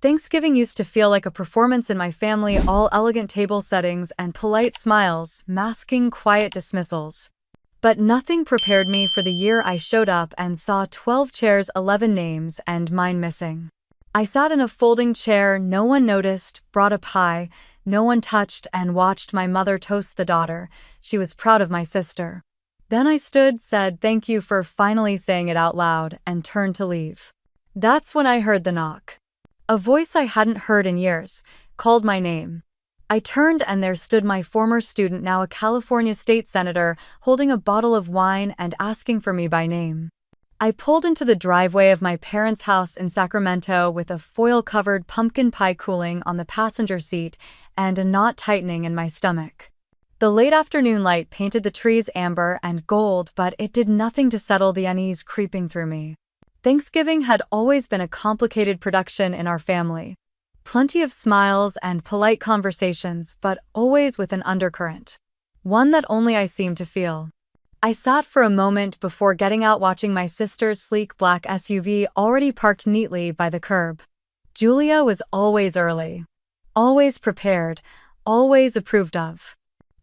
Thanksgiving used to feel like a performance in my family, all elegant table settings and polite smiles, masking quiet dismissals. But nothing prepared me for the year I showed up and saw 12 chairs, 11 names, and mine missing. I sat in a folding chair, no one noticed, brought a pie, no one touched, and watched my mother toast the daughter. She was proud of my sister. Then I stood, said thank you for finally saying it out loud, and turned to leave. That's when I heard the knock. A voice I hadn't heard in years called my name. I turned and there stood my former student, now a California state senator, holding a bottle of wine and asking for me by name. I pulled into the driveway of my parents' house in Sacramento with a foil-covered pumpkin pie cooling on the passenger seat and a knot tightening in my stomach. The late afternoon light painted the trees amber and gold, but it did nothing to settle the unease creeping through me. Thanksgiving had always been a complicated production in our family. Plenty of smiles and polite conversations, but always with an undercurrent. One that only I seemed to feel. I sat for a moment before getting out, watching my sister's sleek black SUV already parked neatly by the curb. Julia was always early. Always prepared. Always approved of.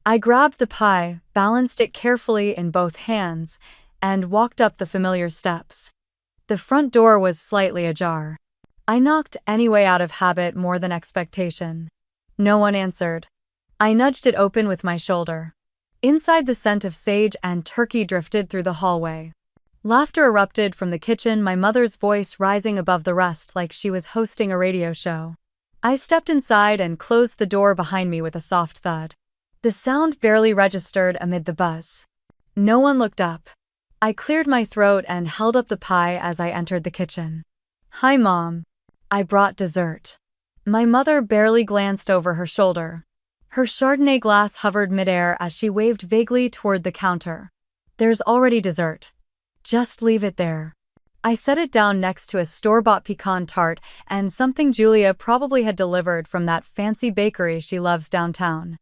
I grabbed the pie, balanced it carefully in both hands, and walked up the familiar steps. The front door was slightly ajar. I knocked anyway, out of habit more than expectation. No one answered. I nudged it open with my shoulder. Inside, the scent of sage and turkey drifted through the hallway. Laughter erupted from the kitchen, my mother's voice rising above the rest like she was hosting a radio show. I stepped inside and closed the door behind me with a soft thud. The sound barely registered amid the buzz. No one looked up. I cleared my throat and held up the pie as I entered the kitchen. Hi, Mom. I brought dessert. My mother barely glanced over her shoulder. Her Chardonnay glass hovered midair as she waved vaguely toward the counter. There's already dessert. Just leave it there. I set it down next to a store-bought pecan tart and something Julia probably had delivered from that fancy bakery she loves downtown.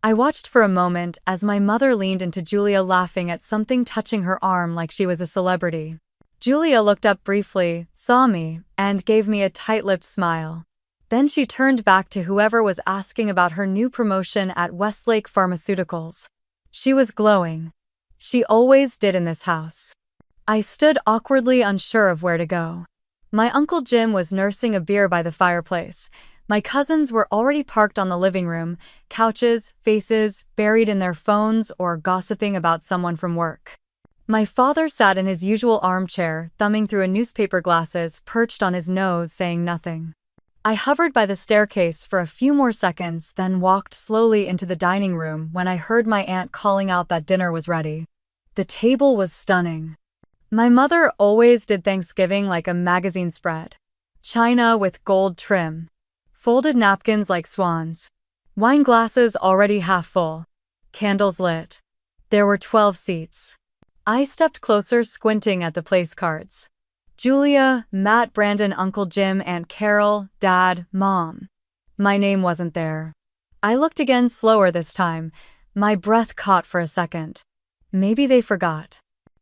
I watched for a moment as my mother leaned into Julia, laughing at something touching her arm like she was a celebrity. Julia looked up briefly, saw me, and gave me a tight-lipped smile. Then she turned back to whoever was asking about her new promotion at Westlake Pharmaceuticals. She was glowing. She always did in this house. I stood awkwardly, unsure of where to go. My Uncle Jim was nursing a beer by the fireplace. My cousins were already parked on the living room, couches, faces buried in their phones or gossiping about someone from work. My father sat in his usual armchair, thumbing through a newspaper, glasses perched on his nose, saying nothing. I hovered by the staircase for a few more seconds, then walked slowly into the dining room when I heard my aunt calling out that dinner was ready. The table was stunning. My mother always did Thanksgiving like a magazine spread. China with gold trim. Folded napkins like swans. Wine glasses already half full. Candles lit. There were 12 seats. I stepped closer, squinting at the place cards. Julia, Matt, Brandon, Uncle Jim, Aunt Carol, Dad, Mom. My name wasn't there. I looked again, slower this time. My breath caught for a second. Maybe they forgot.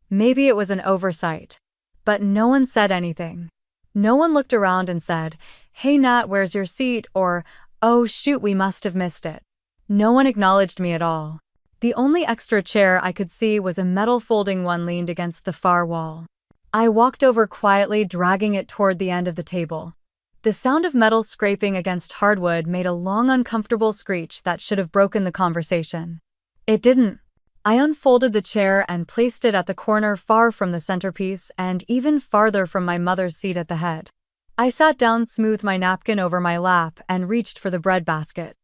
Maybe it was an oversight. But no one said anything. No one looked around and said, "Hey Nat, where's your seat?" or, "Oh shoot, we must have missed it." No one acknowledged me at all. The only extra chair I could see was a metal folding one leaned against the far wall. I walked over quietly, dragging it toward the end of the table. The sound of metal scraping against hardwood made a long, uncomfortable screech that should have broken the conversation. It didn't. I unfolded the chair and placed it at the corner, far from the centerpiece and even farther from my mother's seat at the head. I sat down, smoothed my napkin over my lap, and reached for the breadbasket.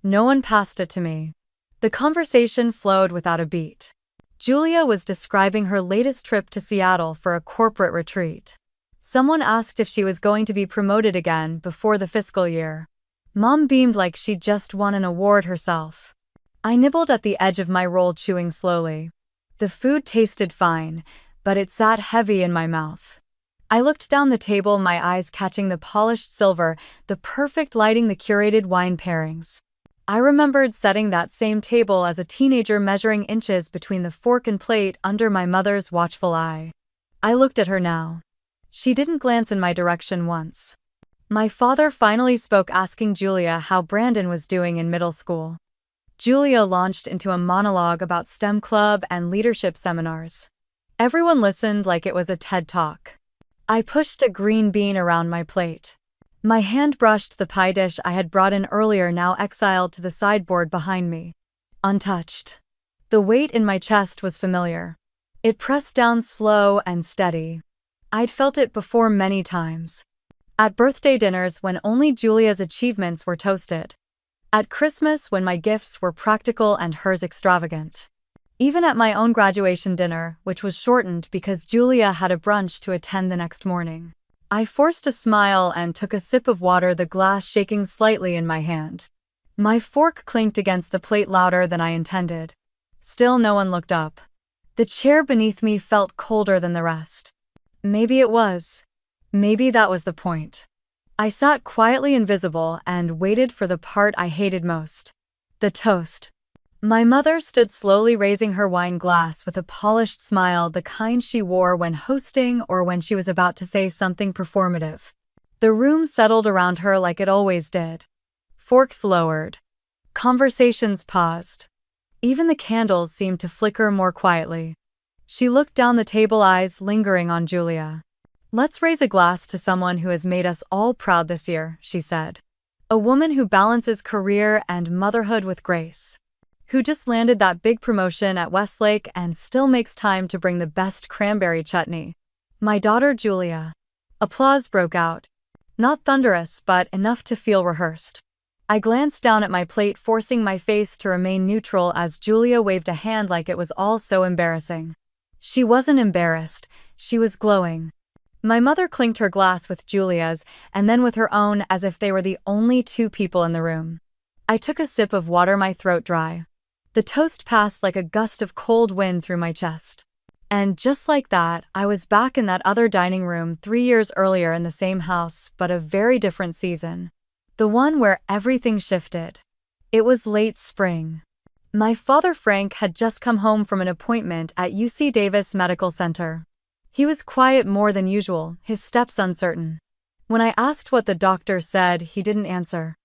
No one passed it to me. The conversation flowed without a beat. Julia was describing her latest trip to Seattle for a corporate retreat. Someone asked if she was going to be promoted again before the fiscal year. Mom beamed like she'd just won an award herself. I nibbled at the edge of my roll, chewing slowly. The food tasted fine, but it sat heavy in my mouth. I looked down the table, my eyes catching the polished silver, the perfect lighting, the curated wine pairings. I remembered setting that same table as a teenager, measuring inches between the fork and plate under my mother's watchful eye. I looked at her now. She didn't glance in my direction once. My father finally spoke, asking Julia how Brandon was doing in middle school. Julia launched into a monologue about STEM club and leadership seminars. Everyone listened like it was a TED Talk. I pushed a green bean around my plate. My hand brushed the pie dish I had brought in earlier, now exiled to the sideboard behind me. Untouched. The weight in my chest was familiar. It pressed down slow and steady. I'd felt it before many times. At birthday dinners when only Julia's achievements were toasted. At Christmas when my gifts were practical and hers extravagant. Even at my own graduation dinner, which was shortened because Julia had a brunch to attend the next morning. I forced a smile and took a sip of water, the glass shaking slightly in my hand. My fork clinked against the plate louder than I intended. Still no one looked up. The chair beneath me felt colder than the rest. Maybe it was. Maybe that was the point. I sat quietly invisible and waited for the part I hated most. The toast. My mother stood slowly, raising her wine glass with a polished smile, the kind she wore when hosting or when she was about to say something performative. The room settled around her like it always did. Forks lowered. Conversations paused. Even the candles seemed to flicker more quietly. She looked down the table, eyes lingering on Julia. "Let's raise a glass to someone who has made us all proud this year," she said. "A woman who balances career and motherhood with grace. Who just landed that big promotion at Westlake and still makes time to bring the best cranberry chutney. My daughter Julia." Applause broke out. Not thunderous, but enough to feel rehearsed. I glanced down at my plate, forcing my face to remain neutral as Julia waved a hand like it was all so embarrassing. She wasn't embarrassed, she was glowing. My mother clinked her glass with Julia's and then with her own as if they were the only two people in the room. I took a sip of water, my throat dry. The toast passed like a gust of cold wind through my chest. And just like that, I was back in that other dining room 3 years earlier in the same house, but a very different season. The one where everything shifted. It was late spring. My father Frank had just come home from an appointment at UC Davis Medical Center. He was quiet more than usual, his steps uncertain. When I asked what the doctor said, he didn't answer.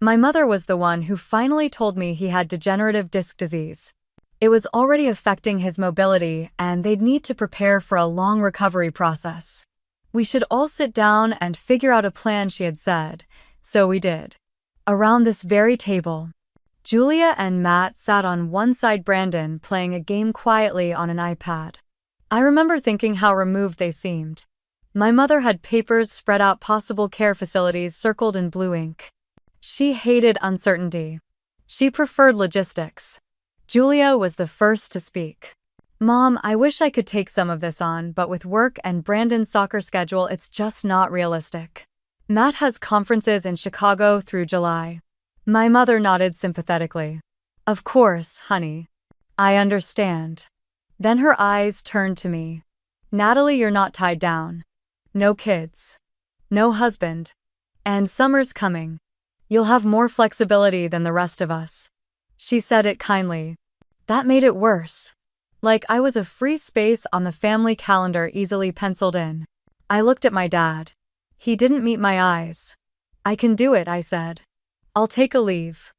My mother was the one who finally told me he had degenerative disc disease. It was already affecting his mobility, and they'd need to prepare for a long recovery process. We should all sit down and figure out a plan, she had said, so we did. Around this very table, Julia and Matt sat on one side, Brandon playing a game quietly on an iPad. I remember thinking how removed they seemed. My mother had papers spread out, possible care facilities circled in blue ink. She hated uncertainty. She preferred logistics. Julia was the first to speak. "Mom, I wish I could take some of this on, but with work and Brandon's soccer schedule, it's just not realistic. Matt has conferences in Chicago through July." My mother nodded sympathetically. "Of course, honey. I understand." Then her eyes turned to me. "Natalie, you're not tied down. No kids. No husband. And summer's coming. You'll have more flexibility than the rest of us." She said it kindly. That made it worse. Like I was a free space on the family calendar easily penciled in. I looked at my dad. He didn't meet my eyes. "I can do it," I said. "I'll take a leave.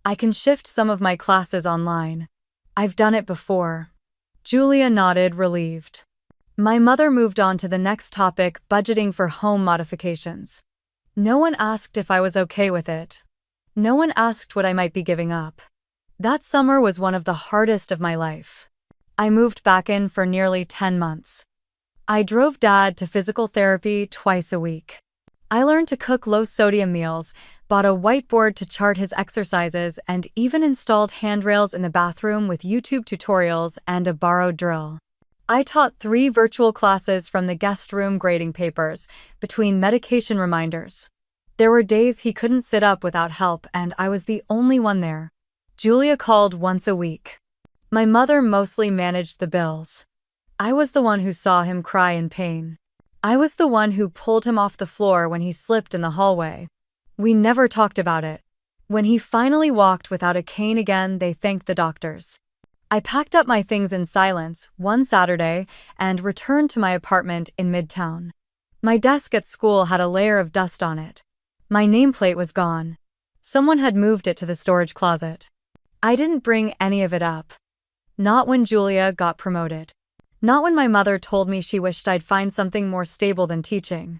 I can shift some of my classes online. I've done it before." Julia nodded, relieved. My mother moved on to the next topic, budgeting for home modifications. No one asked if I was okay with it. No one asked what I might be giving up. That summer was one of the hardest of my life. I moved back in for nearly 10 months. I drove Dad to physical therapy twice a week. I learned to cook low-sodium meals, bought a whiteboard to chart his exercises, and even installed handrails in the bathroom with YouTube tutorials and a borrowed drill. I taught 3 virtual classes from the guest room, grading papers, between medication reminders. There were days he couldn't sit up without help, and I was the only one there. Julia called once a week. My mother mostly managed the bills. I was the one who saw him cry in pain. I was the one who pulled him off the floor when he slipped in the hallway. We never talked about it. When he finally walked without a cane again, they thanked the doctors. I packed up my things in silence one Saturday and returned to my apartment in Midtown. My desk at school had a layer of dust on it. My nameplate was gone. Someone had moved it to the storage closet. I didn't bring any of it up. Not when Julia got promoted. Not when my mother told me she wished I'd find something more stable than teaching.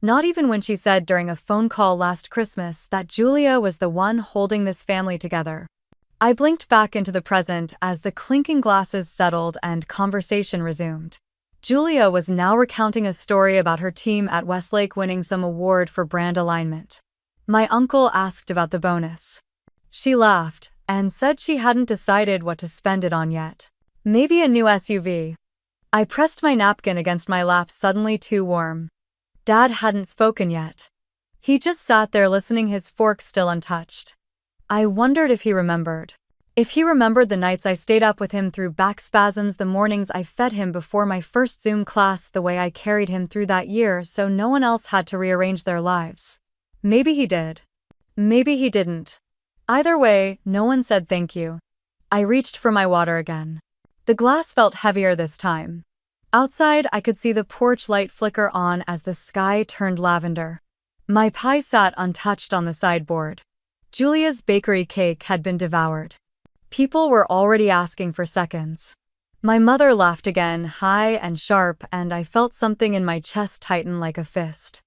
Not even when she said during a phone call last Christmas that Julia was the one holding this family together. I blinked back into the present as the clinking glasses settled and conversation resumed. Julia was now recounting a story about her team at Westlake winning some award for brand alignment. My uncle asked about the bonus. She laughed and said she hadn't decided what to spend it on yet. Maybe a new SUV. I pressed my napkin against my lap, suddenly too warm. Dad hadn't spoken yet. He just sat there listening, his fork still untouched. I wondered if he remembered. If he remembered the nights I stayed up with him through back spasms, the mornings I fed him before my first Zoom class, the way I carried him through that year so no one else had to rearrange their lives. Maybe he did. Maybe he didn't. Either way, no one said thank you. I reached for my water again. The glass felt heavier this time. Outside, I could see the porch light flicker on as the sky turned lavender. My pie sat untouched on the sideboard. Julia's bakery cake had been devoured. People were already asking for seconds. My mother laughed again, high and sharp, and I felt something in my chest tighten like a fist.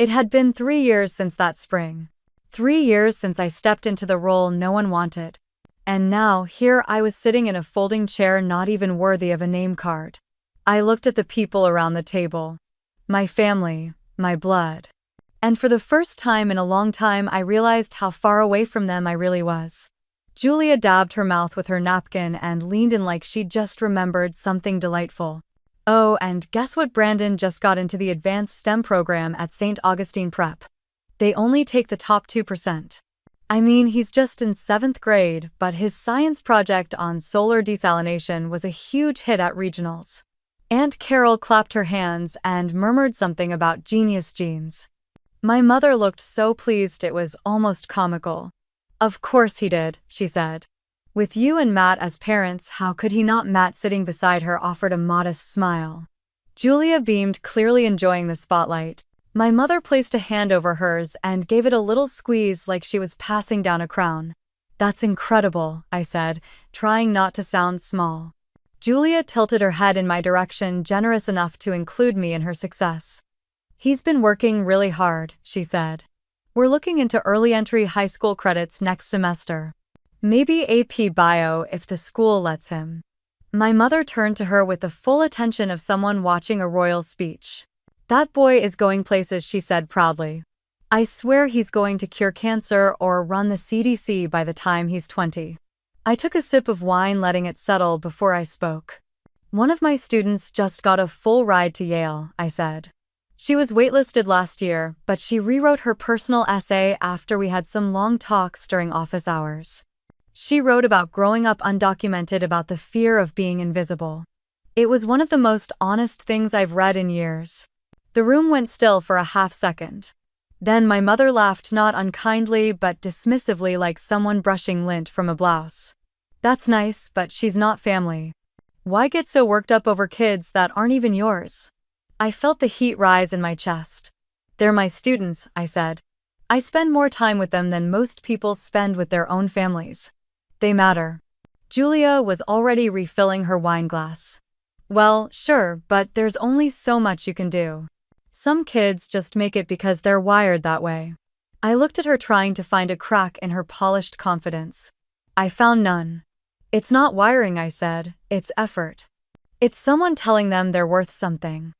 It had been 3 years since that spring. 3 years since I stepped into the role no one wanted. And now, here I was sitting in a folding chair, not even worthy of a name card. I looked at the people around the table. My family, my blood. And for the first time in a long time, I realized how far away from them I really was. Julia dabbed her mouth with her napkin and leaned in like she'd just remembered something delightful. Oh, and guess what? Brandon just got into the advanced STEM program at St. Augustine Prep. They only take the top 2%. I mean, he's just in 7th grade, but his science project on solar desalination was a huge hit at regionals. Aunt Carol clapped her hands and murmured something about genius genes. My mother looked so pleased it was almost comical. Of course he did, she said. With you and Matt as parents, how could he not? Matt, sitting beside her, offered a modest smile. Julia beamed, clearly enjoying the spotlight. My mother placed a hand over hers and gave it a little squeeze like she was passing down a crown. That's incredible, I said, trying not to sound small. Julia tilted her head in my direction, generous enough to include me in her success. He's been working really hard, she said. We're looking into early entry high school credits next semester. Maybe AP Bio if the school lets him. My mother turned to her with the full attention of someone watching a royal speech. That boy is going places, she said proudly. I swear he's going to cure cancer or run the CDC by the time he's 20. I took a sip of wine, letting it settle before I spoke. One of my students just got a full ride to Yale, I said. She was waitlisted last year, but she rewrote her personal essay after we had some long talks during office hours. She wrote about growing up undocumented, about the fear of being invisible. It was one of the most honest things I've read in years. The room went still for a half second. Then my mother laughed, not unkindly but dismissively, like someone brushing lint from a blouse. That's nice, but she's not family. Why get so worked up over kids that aren't even yours? I felt the heat rise in my chest. They're my students, I said. I spend more time with them than most people spend with their own families. They matter. Julia was already refilling her wine glass. Well, sure, but there's only so much you can do. Some kids just make it because they're wired that way. I looked at her, trying to find a crack in her polished confidence. I found none. It's not wiring, I said, it's effort. It's someone telling them they're worth something.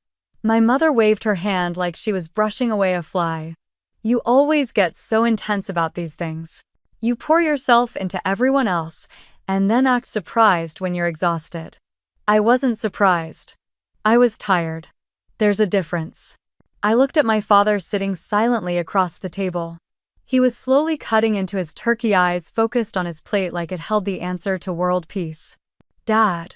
My mother waved her hand like she was brushing away a fly. You always get so intense about these things. You pour yourself into everyone else, and then act surprised when you're exhausted. I wasn't surprised. I was tired. There's a difference. I looked at my father sitting silently across the table. He was slowly cutting into his turkey, eyes focused on his plate like it held the answer to world peace. Dad,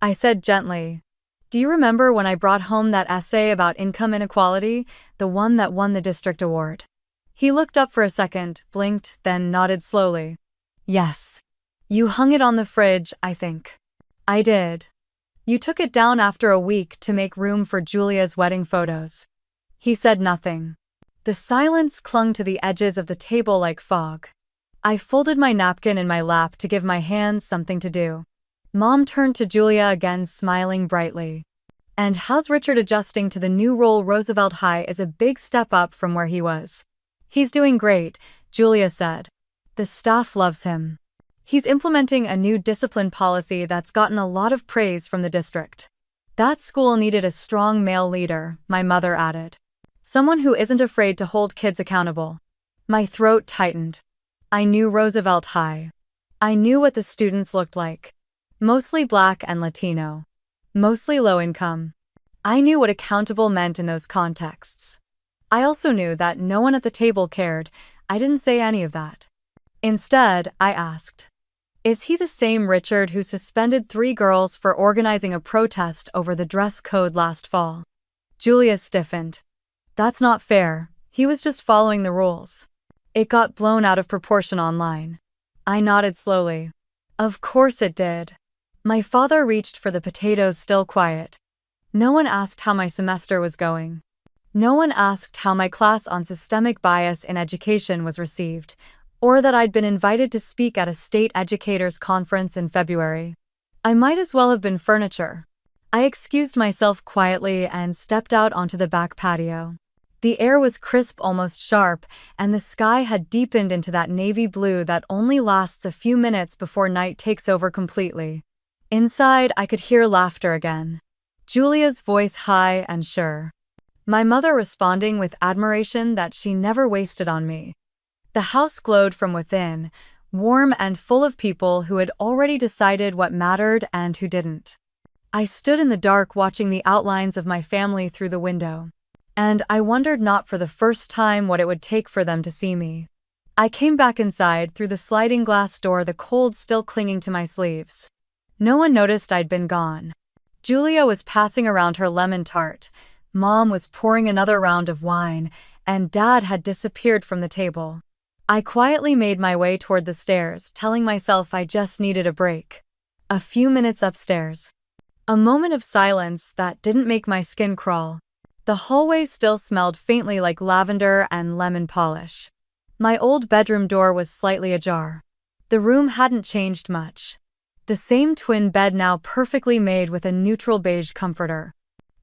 I said gently, do you remember when I brought home that essay about income inequality, the one that won the district award? He looked up for a second, blinked, then nodded slowly. Yes. You hung it on the fridge, I think. I did. You took it down after a week to make room for Julia's wedding photos. He said nothing. The silence clung to the edges of the table like fog. I folded my napkin in my lap to give my hands something to do. Mom turned to Julia again, smiling brightly. "And how's Richard adjusting to the new role? Roosevelt High is a big step up from where he was." "He's doing great," Julia said. "The staff loves him. He's implementing a new discipline policy that's gotten a lot of praise from the district." "That school needed a strong male leader," my mother added. "Someone who isn't afraid to hold kids accountable." My throat tightened. I knew Roosevelt High. I knew what the students looked like. Mostly Black and Latino. Mostly low income. I knew what accountable meant in those contexts. I also knew that no one at the table cared. I didn't say any of that. Instead, I asked, "Is he the same Richard who suspended 3 girls for organizing a protest over the dress code last fall?" Julia stiffened. "That's not fair. He was just following the rules." "It got blown out of proportion online." I nodded slowly. "Of course it did." My father reached for the potatoes, still quiet. "No one asked how my semester was going. No one asked how my class on systemic bias in education was received, or that I'd been invited to speak at a state educators conference in February. I might as well have been furniture." I excused myself quietly and stepped out onto the back patio. The air was crisp, almost sharp, and the sky had deepened into that navy blue that only lasts a few minutes before night takes over completely. Inside, I could hear laughter again. Julia's voice high and sure. My mother responding with admiration that she never wasted on me. The house glowed from within, warm and full of people who had already decided what mattered and who didn't. I stood in the dark watching the outlines of my family through the window. And I wondered, not for the first time, what it would take for them to see me. I came back inside through the sliding glass door, the cold still clinging to my sleeves. No one noticed I'd been gone. Julia was passing around her lemon tart, Mom was pouring another round of wine, and Dad had disappeared from the table. I quietly made my way toward the stairs, telling myself I just needed a break. A few minutes upstairs. A moment of silence that didn't make my skin crawl. The hallway still smelled faintly like lavender and lemon polish. My old bedroom door was slightly ajar. The room hadn't changed much. The same twin bed, now perfectly made with a neutral beige comforter.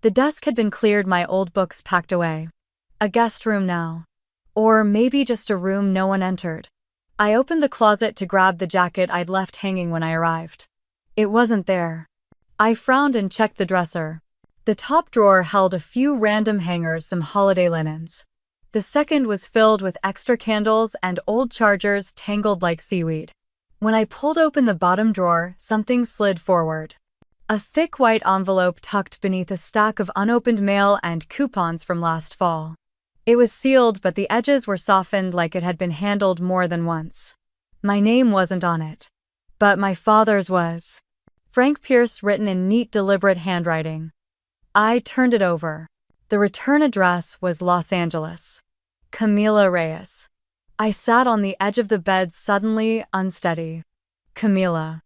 The desk had been cleared, my old books packed away. A guest room now. Or maybe just a room no one entered. I opened the closet to grab the jacket I'd left hanging when I arrived. It wasn't there. I frowned and checked the dresser. The top drawer held a few random hangers, some holiday linens. The second was filled with extra candles and old chargers tangled like seaweed. When I pulled open the bottom drawer, something slid forward. A thick white envelope tucked beneath a stack of unopened mail and coupons from last fall. It was sealed, but the edges were softened like it had been handled more than once. My name wasn't on it. But my father's was. Frank Pierce, written in neat, deliberate handwriting. I turned it over. The return address was Los Angeles. Camila Reyes. I sat on the edge of the bed, suddenly unsteady. Camila.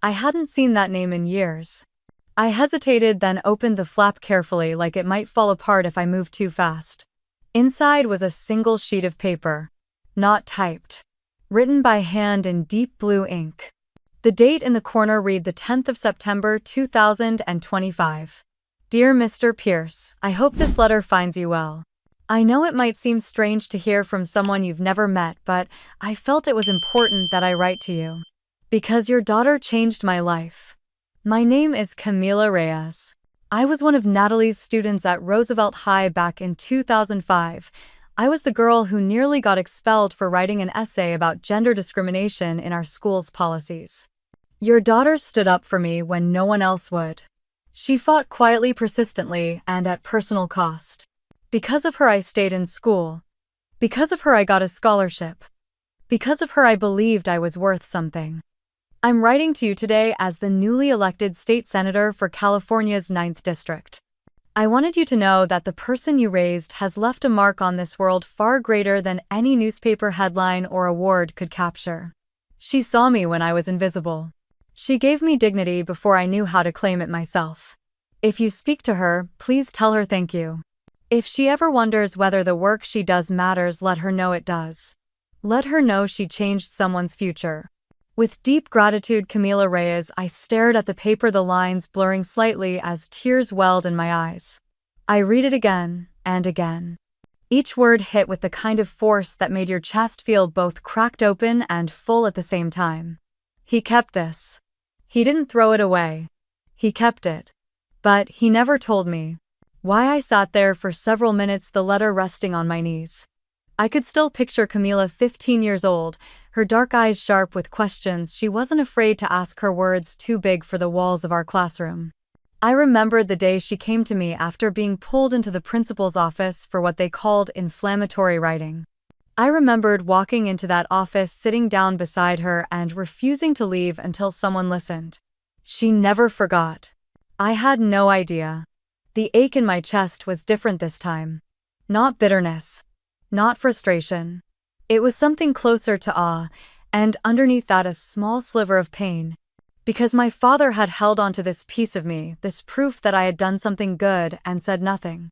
I hadn't seen that name in years. I hesitated, then opened the flap carefully, like it might fall apart if I moved too fast. Inside was a single sheet of paper. Not typed. Written by hand in deep blue ink. The date in the corner read the 10th of September 2025. Dear Mr. Pierce, I hope this letter finds you well. I know it might seem strange to hear from someone you've never met, but I felt it was important that I write to you. Because your daughter changed my life. My name is Camila Reyes. I was one of Natalie's students at Roosevelt High back in 2005. I was the girl who nearly got expelled for writing an essay about gender discrimination in our school's policies. Your daughter stood up for me when no one else would. She fought quietly, persistently, and at personal cost. Because of her, I stayed in school. Because of her, I got a scholarship. Because of her, I believed I was worth something. I'm writing to you today as the newly elected state senator for California's 9th District. I wanted you to know that the person you raised has left a mark on this world far greater than any newspaper headline or award could capture. She saw me when I was invisible. She gave me dignity before I knew how to claim it myself. If you speak to her, please tell her thank you. If she ever wonders whether the work she does matters, let her know it does. Let her know she changed someone's future. With deep gratitude, Camila Reyes, I stared at the paper, the lines blurring slightly as tears welled in my eyes. I read it again and again. Each word hit with the kind of force that made your chest feel both cracked open and full at the same time. He kept this. He didn't throw it away. He kept it. But he never told me. Why? I sat there for several minutes, the letter resting on my knees. I could still picture Camila, 15 years old, her dark eyes sharp with questions she wasn't afraid to ask, her words too big for the walls of our classroom. I remembered the day she came to me after being pulled into the principal's office for what they called inflammatory writing. I remembered walking into that office, sitting down beside her, and refusing to leave until someone listened. She never forgot. I had no idea. The ache in my chest was different this time. Not bitterness. Not frustration. It was something closer to awe, and underneath that a small sliver of pain. Because my father had held onto this piece of me, this proof that I had done something good, and said nothing.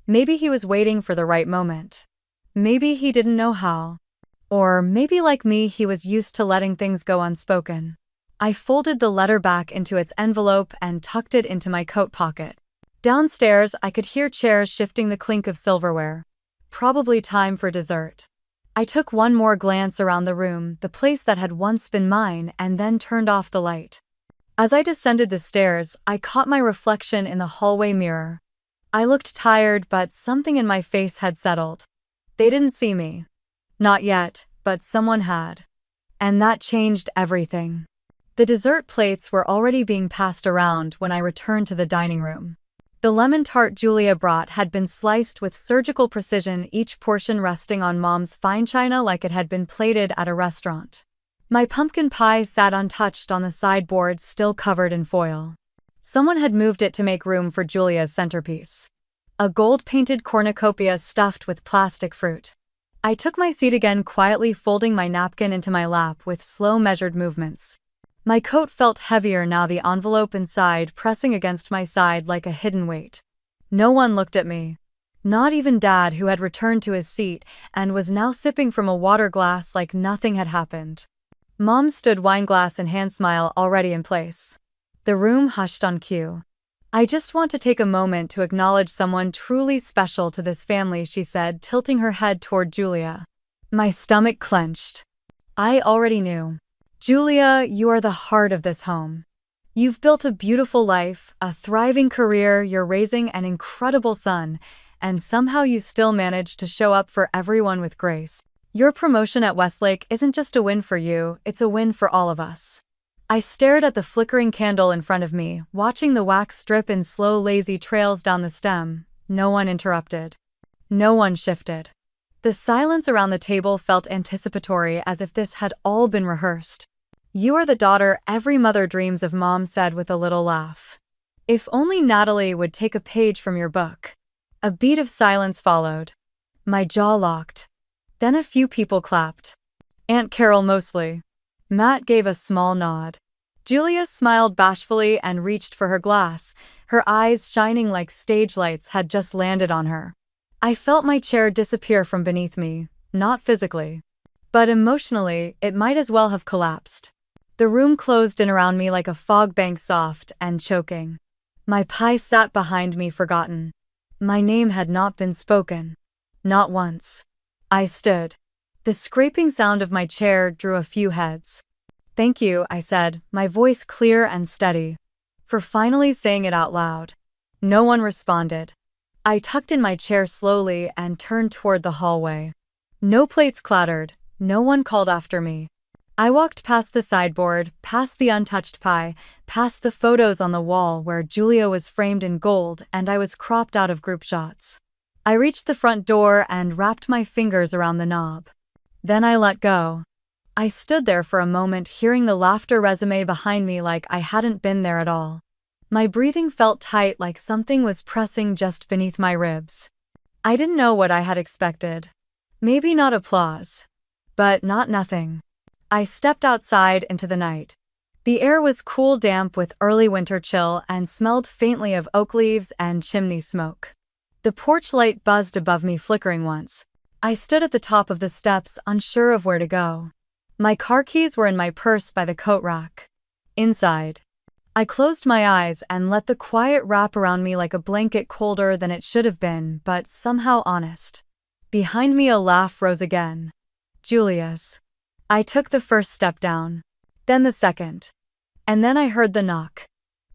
Maybe he was waiting for the right moment. Maybe he didn't know how. Or maybe, like me, he was used to letting things go unspoken. I folded the letter back into its envelope and tucked it into my coat pocket. Downstairs, I could hear chairs shifting, the clink of silverware. Probably time for dessert. I took one more glance around the room, the place that had once been mine, and then turned off the light. As I descended the stairs, I caught my reflection in the hallway mirror. I looked tired, but something in my face had settled. They didn't see me. Not yet, but someone had. And that changed everything. The dessert plates were already being passed around when I returned to the dining room. The lemon tart Julia brought had been sliced with surgical precision, each portion resting on Mom's fine china like it had been plated at a restaurant. My pumpkin pie sat untouched on the sideboard, still covered in foil. Someone had moved it to make room for Julia's centerpiece. A gold-painted cornucopia stuffed with plastic fruit. I took my seat again, quietly folding my napkin into my lap with slow, measured movements. My coat felt heavier now, the envelope inside pressing against my side like a hidden weight. No one looked at me. Not even Dad, who had returned to his seat and was now sipping from a water glass like nothing had happened. Mom stood, wineglass in hand, smile already in place. The room hushed on cue. I just want to take a moment to acknowledge someone truly special to this family, she said, tilting her head toward Julia. My stomach clenched. I already knew. Julia, you are the heart of this home. You've built a beautiful life, a thriving career, you're raising an incredible son, and somehow you still manage to show up for everyone with grace. Your promotion at Westlake isn't just a win for you, it's a win for all of us. I stared at the flickering candle in front of me, watching the wax drip in slow, lazy trails down the stem. No one interrupted. No one shifted. The silence around the table felt anticipatory, as if this had all been rehearsed. You are the daughter every mother dreams of, Mom said with a little laugh. If only Natalie would take a page from your book. A beat of silence followed. My jaw locked. Then a few people clapped. Aunt Carol mostly. Matt gave a small nod. Julia smiled bashfully and reached for her glass, her eyes shining like stage lights had just landed on her. I felt my chair disappear from beneath me, not physically. But emotionally, it might as well have collapsed. The room closed in around me like a fog bank, soft and choking. My pie sat behind me, forgotten. My name had not been spoken. Not once. I stood. The scraping sound of my chair drew a few heads. Thank you, I said, my voice clear and steady, for finally saying it out loud. No one responded. I tucked in my chair slowly and turned toward the hallway. No plates clattered. No one called after me. I walked past the sideboard, past the untouched pie, past the photos on the wall where Julia was framed in gold and I was cropped out of group shots. I reached the front door and wrapped my fingers around the knob. Then I let go. I stood there for a moment, hearing the laughter resume behind me like I hadn't been there at all. My breathing felt tight, like something was pressing just beneath my ribs. I didn't know what I had expected. Maybe not applause. But not nothing. I stepped outside into the night. The air was cool, damp with early winter chill, and smelled faintly of oak leaves and chimney smoke. The porch light buzzed above me, flickering once. I stood at the top of the steps, unsure of where to go. My car keys were in my purse by the coat rack. Inside. I closed my eyes and let the quiet wrap around me like a blanket, colder than it should have been, but somehow honest. Behind me, a laugh rose again. Julia's. I took the first step down. Then the second. And then I heard the knock.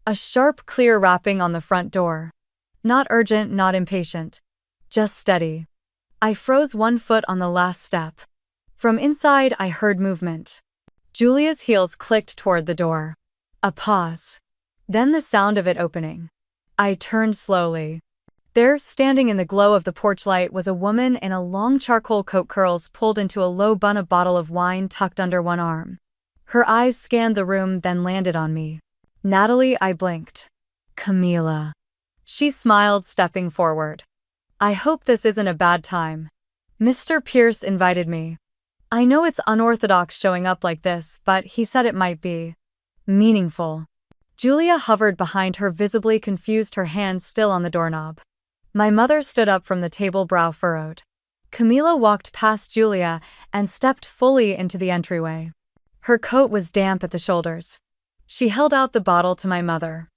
A sharp, clear rapping on the front door. Not urgent, not impatient. Just steady. I froze, one foot on the last step. From inside, I heard movement. Julia's heels clicked toward the door. A pause. Then the sound of it opening. I turned slowly. There, standing in the glow of the porch light, was a woman in a long charcoal coat, curls pulled into a low bun, a bottle of wine tucked under one arm. Her eyes scanned the room, then landed on me. Natalie, I blinked. Camila. She smiled, stepping forward. I hope this isn't a bad time. Mr. Pierce invited me. I know it's unorthodox showing up like this, but he said it might be meaningful. Julia hovered behind her, visibly confused, her hands still on the doorknob. My mother stood up from the table, brow furrowed. Camila walked past Julia and stepped fully into the entryway. Her coat was damp at the shoulders. She held out the bottle to my mother.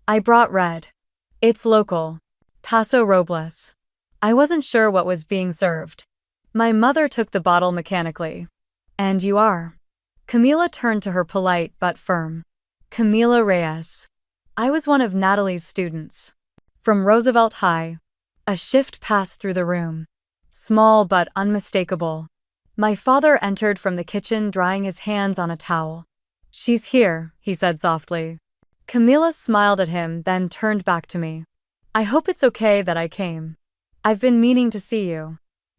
I brought red. It's local. Paso Robles. I wasn't sure what was being served. My mother took the bottle mechanically. And you are? Camila turned to her, polite but firm. Camila Reyes. I was one of Natalie's students. From Roosevelt High. A shift passed through the room. Small but unmistakable. My father entered from the kitchen, drying his hands on a towel. She's here, he said softly. Camila smiled at him, then turned back to me. I hope it's okay that I came. I've been meaning to see you.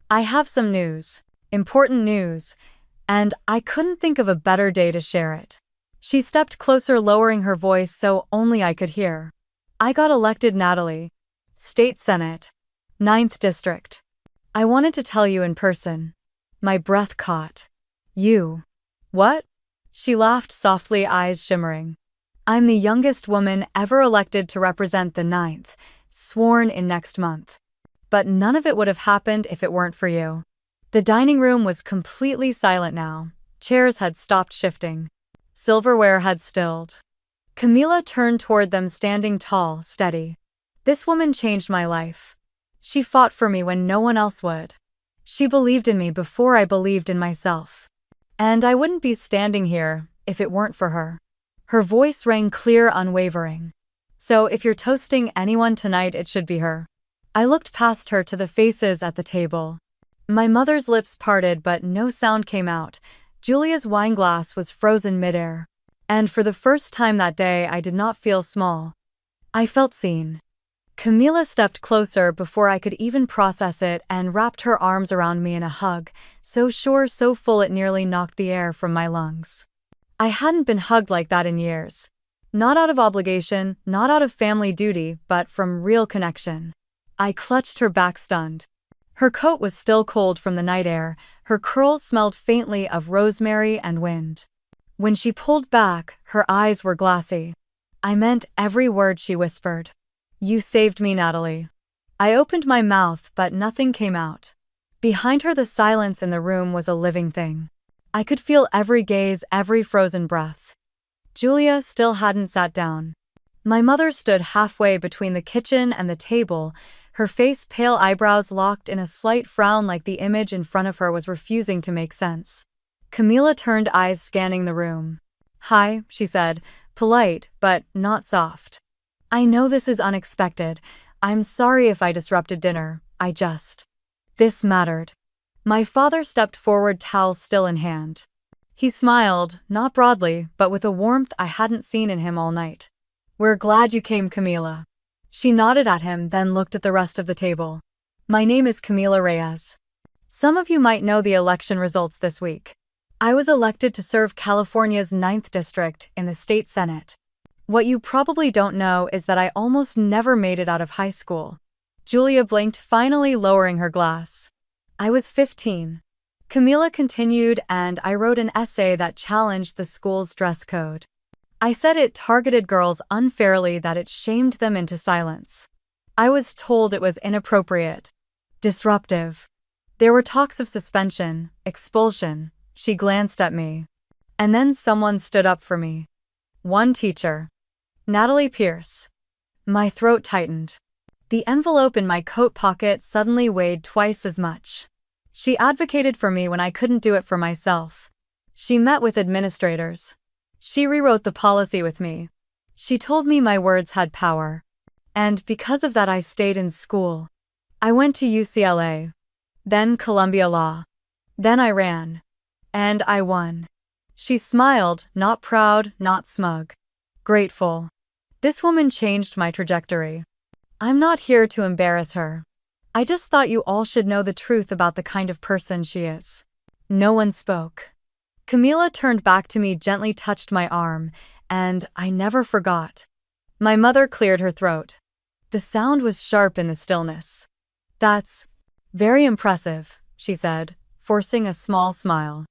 I have some news. Important news. And I couldn't think of a better day to share it. She stepped closer, lowering her voice so only I could hear. I got elected, Natalie. State Senate. 9th District. I wanted to tell you in person. My breath caught. You. What? She laughed softly, eyes shimmering. I'm the youngest woman ever elected to represent the 9th, sworn in next month. But none of it would have happened if it weren't for you. The dining room was completely silent now. Chairs had stopped shifting. Silverware had stilled. Camila turned toward them, standing tall, steady. This woman changed my life. She fought for me when no one else would. She believed in me before I believed in myself. And I wouldn't be standing here if it weren't for her. Her voice rang clear, unwavering. So if you're toasting anyone tonight, it should be her. I looked past her to the faces at the table. My mother's lips parted, but no sound came out. Julia's wine glass was frozen midair. And for the first time that day, I did not feel small. I felt seen. Camila stepped closer before I could even process it and wrapped her arms around me in a hug, so sure, so full it nearly knocked the air from my lungs. I hadn't been hugged like that in years. Not out of obligation, not out of family duty, but from real connection. I clutched her back, stunned. Her coat was still cold from the night air, her curls smelled faintly of rosemary and wind. When she pulled back, her eyes were glassy. I meant every word she whispered. You saved me, Natalie. I opened my mouth, but nothing came out. Behind her, the silence in the room was a living thing. I could feel every gaze, every frozen breath. Julia still hadn't sat down. My mother stood halfway between the kitchen and the table, her face pale, eyebrows locked in a slight frown, like the image in front of her was refusing to make sense. Camila turned, eyes scanning the room. Hi, she said, polite, but not soft. I know this is unexpected. I'm sorry if I disrupted dinner. This mattered. My father stepped forward, towel still in hand. He smiled, not broadly, but with a warmth I hadn't seen in him all night. We're glad you came, Camila. She nodded at him, then looked at the rest of the table. My name is Camila Reyes. Some of you might know the election results this week. I was elected to serve California's 9th District in the state Senate. What you probably don't know is that I almost never made it out of high school. Julia blinked, finally lowering her glass. I was 15. Camila continued, and I wrote an essay that challenged the school's dress code. I said it targeted girls unfairly, that it shamed them into silence. I was told it was inappropriate, disruptive. There were talks of suspension, expulsion. She glanced at me. And then someone stood up for me. One teacher. Natalie Pierce. My throat tightened. The envelope in my coat pocket suddenly weighed twice as much. She advocated for me when I couldn't do it for myself. She met with administrators. She rewrote the policy with me. She told me my words had power. And because of that, I stayed in school. I went to UCLA. Then Columbia Law. Then I ran. And I won. She smiled, not proud, not smug. Grateful. This woman changed my trajectory. I'm not here to embarrass her. I just thought you all should know the truth about the kind of person she is. No one spoke. Camila turned back to me, gently touched my arm, and I never forgot. My mother cleared her throat. The sound was sharp in the stillness. That's very impressive, she said, forcing a small smile.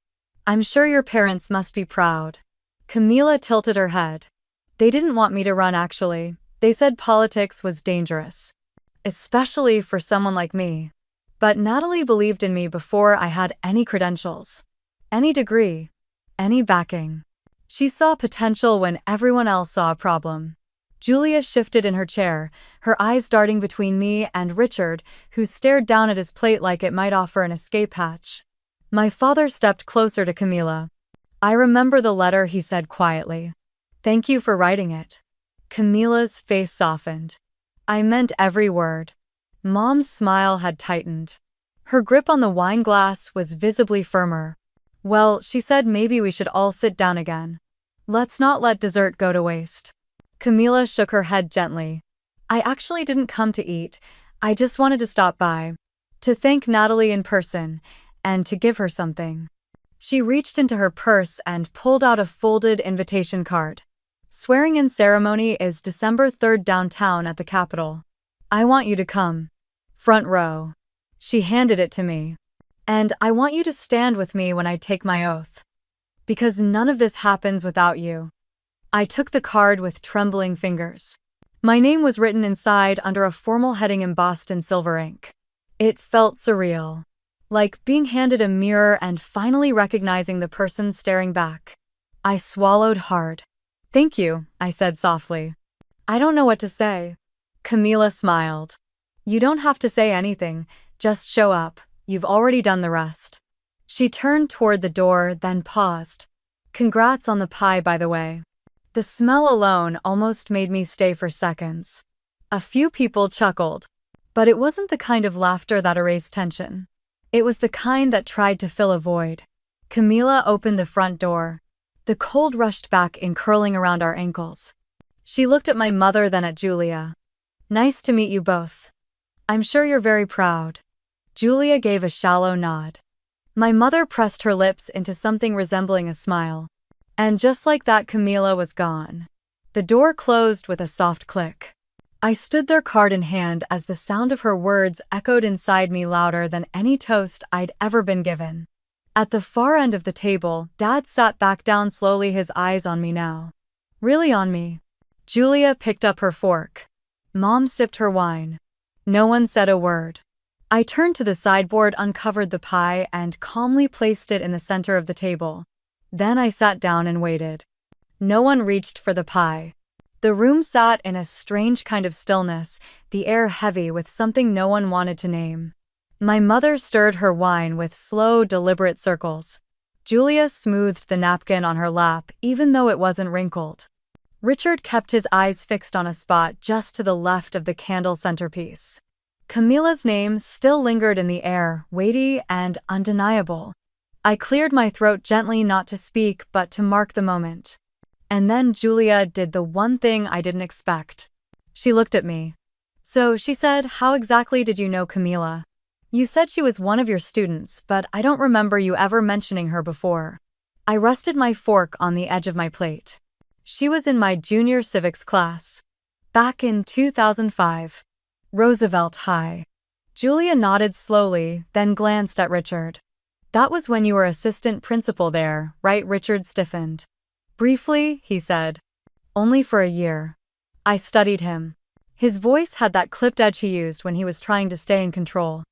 I'm sure your parents must be proud. Camila tilted her head. They didn't want me to run, actually. They said politics was dangerous. Especially for someone like me. But Natalie believed in me before I had any credentials, any degree, any backing. She saw potential when everyone else saw a problem. Julia shifted in her chair, her eyes darting between me and Richard, who stared down at his plate like it might offer an escape hatch. My father stepped closer to Camila. I remember the letter, he said quietly. Thank you for writing it. Camila's face softened. I meant every word. Mom's smile had tightened. Her grip on the wine glass was visibly firmer. Well, she said, maybe we should all sit down again. Let's not let dessert go to waste. Camila shook her head gently. I actually didn't come to eat. I just wanted to stop by. To thank Natalie in person, and to give her something. She reached into her purse and pulled out a folded invitation card. Swearing-in ceremony is December 3rd downtown at the Capitol. I want you to come. Front row. She handed it to me. And I want you to stand with me when I take my oath. Because none of this happens without you. I took the card with trembling fingers. My name was written inside under a formal heading embossed in silver ink. It felt surreal. Like being handed a mirror and finally recognizing the person staring back. I swallowed hard. Thank you, I said softly. I don't know what to say. Camila smiled. You don't have to say anything, just show up. You've already done the rest. She turned toward the door, then paused. Congrats on the pie, by the way. The smell alone almost made me stay for seconds. A few people chuckled. But it wasn't the kind of laughter that erased tension. It was the kind that tried to fill a void. Camila opened the front door. The cold rushed back in, curling around our ankles. She looked at my mother, then at Julia. Nice to meet you both. I'm sure you're very proud. Julia gave a shallow nod. My mother pressed her lips into something resembling a smile. And just like that, Camila was gone. The door closed with a soft click. I stood there, card in hand, as the sound of her words echoed inside me louder than any toast I'd ever been given. At the far end of the table, Dad sat back down slowly, his eyes on me now. Really on me. Julia picked up her fork. Mom sipped her wine. No one said a word. I turned to the sideboard, uncovered the pie, and calmly placed it in the center of the table. Then I sat down and waited. No one reached for the pie. The room sat in a strange kind of stillness, the air heavy with something no one wanted to name. My mother stirred her wine with slow, deliberate circles. Julia smoothed the napkin on her lap, even though it wasn't wrinkled. Richard kept his eyes fixed on a spot just to the left of the candle centerpiece. Camila's name still lingered in the air, weighty and undeniable. I cleared my throat gently, not to speak, but to mark the moment. And then Julia did the one thing I didn't expect. She looked at me. So, she said, how exactly did you know Camila? You said she was one of your students, but I don't remember you ever mentioning her before. I rested my fork on the edge of my plate. She was in my junior civics class. Back in 2005. Roosevelt High. Julia nodded slowly, then glanced at Richard. That was when you were assistant principal there, right? Richard stiffened. Briefly, he said. Only for a year. I studied him. His voice had that clipped edge he used when he was trying to stay in control.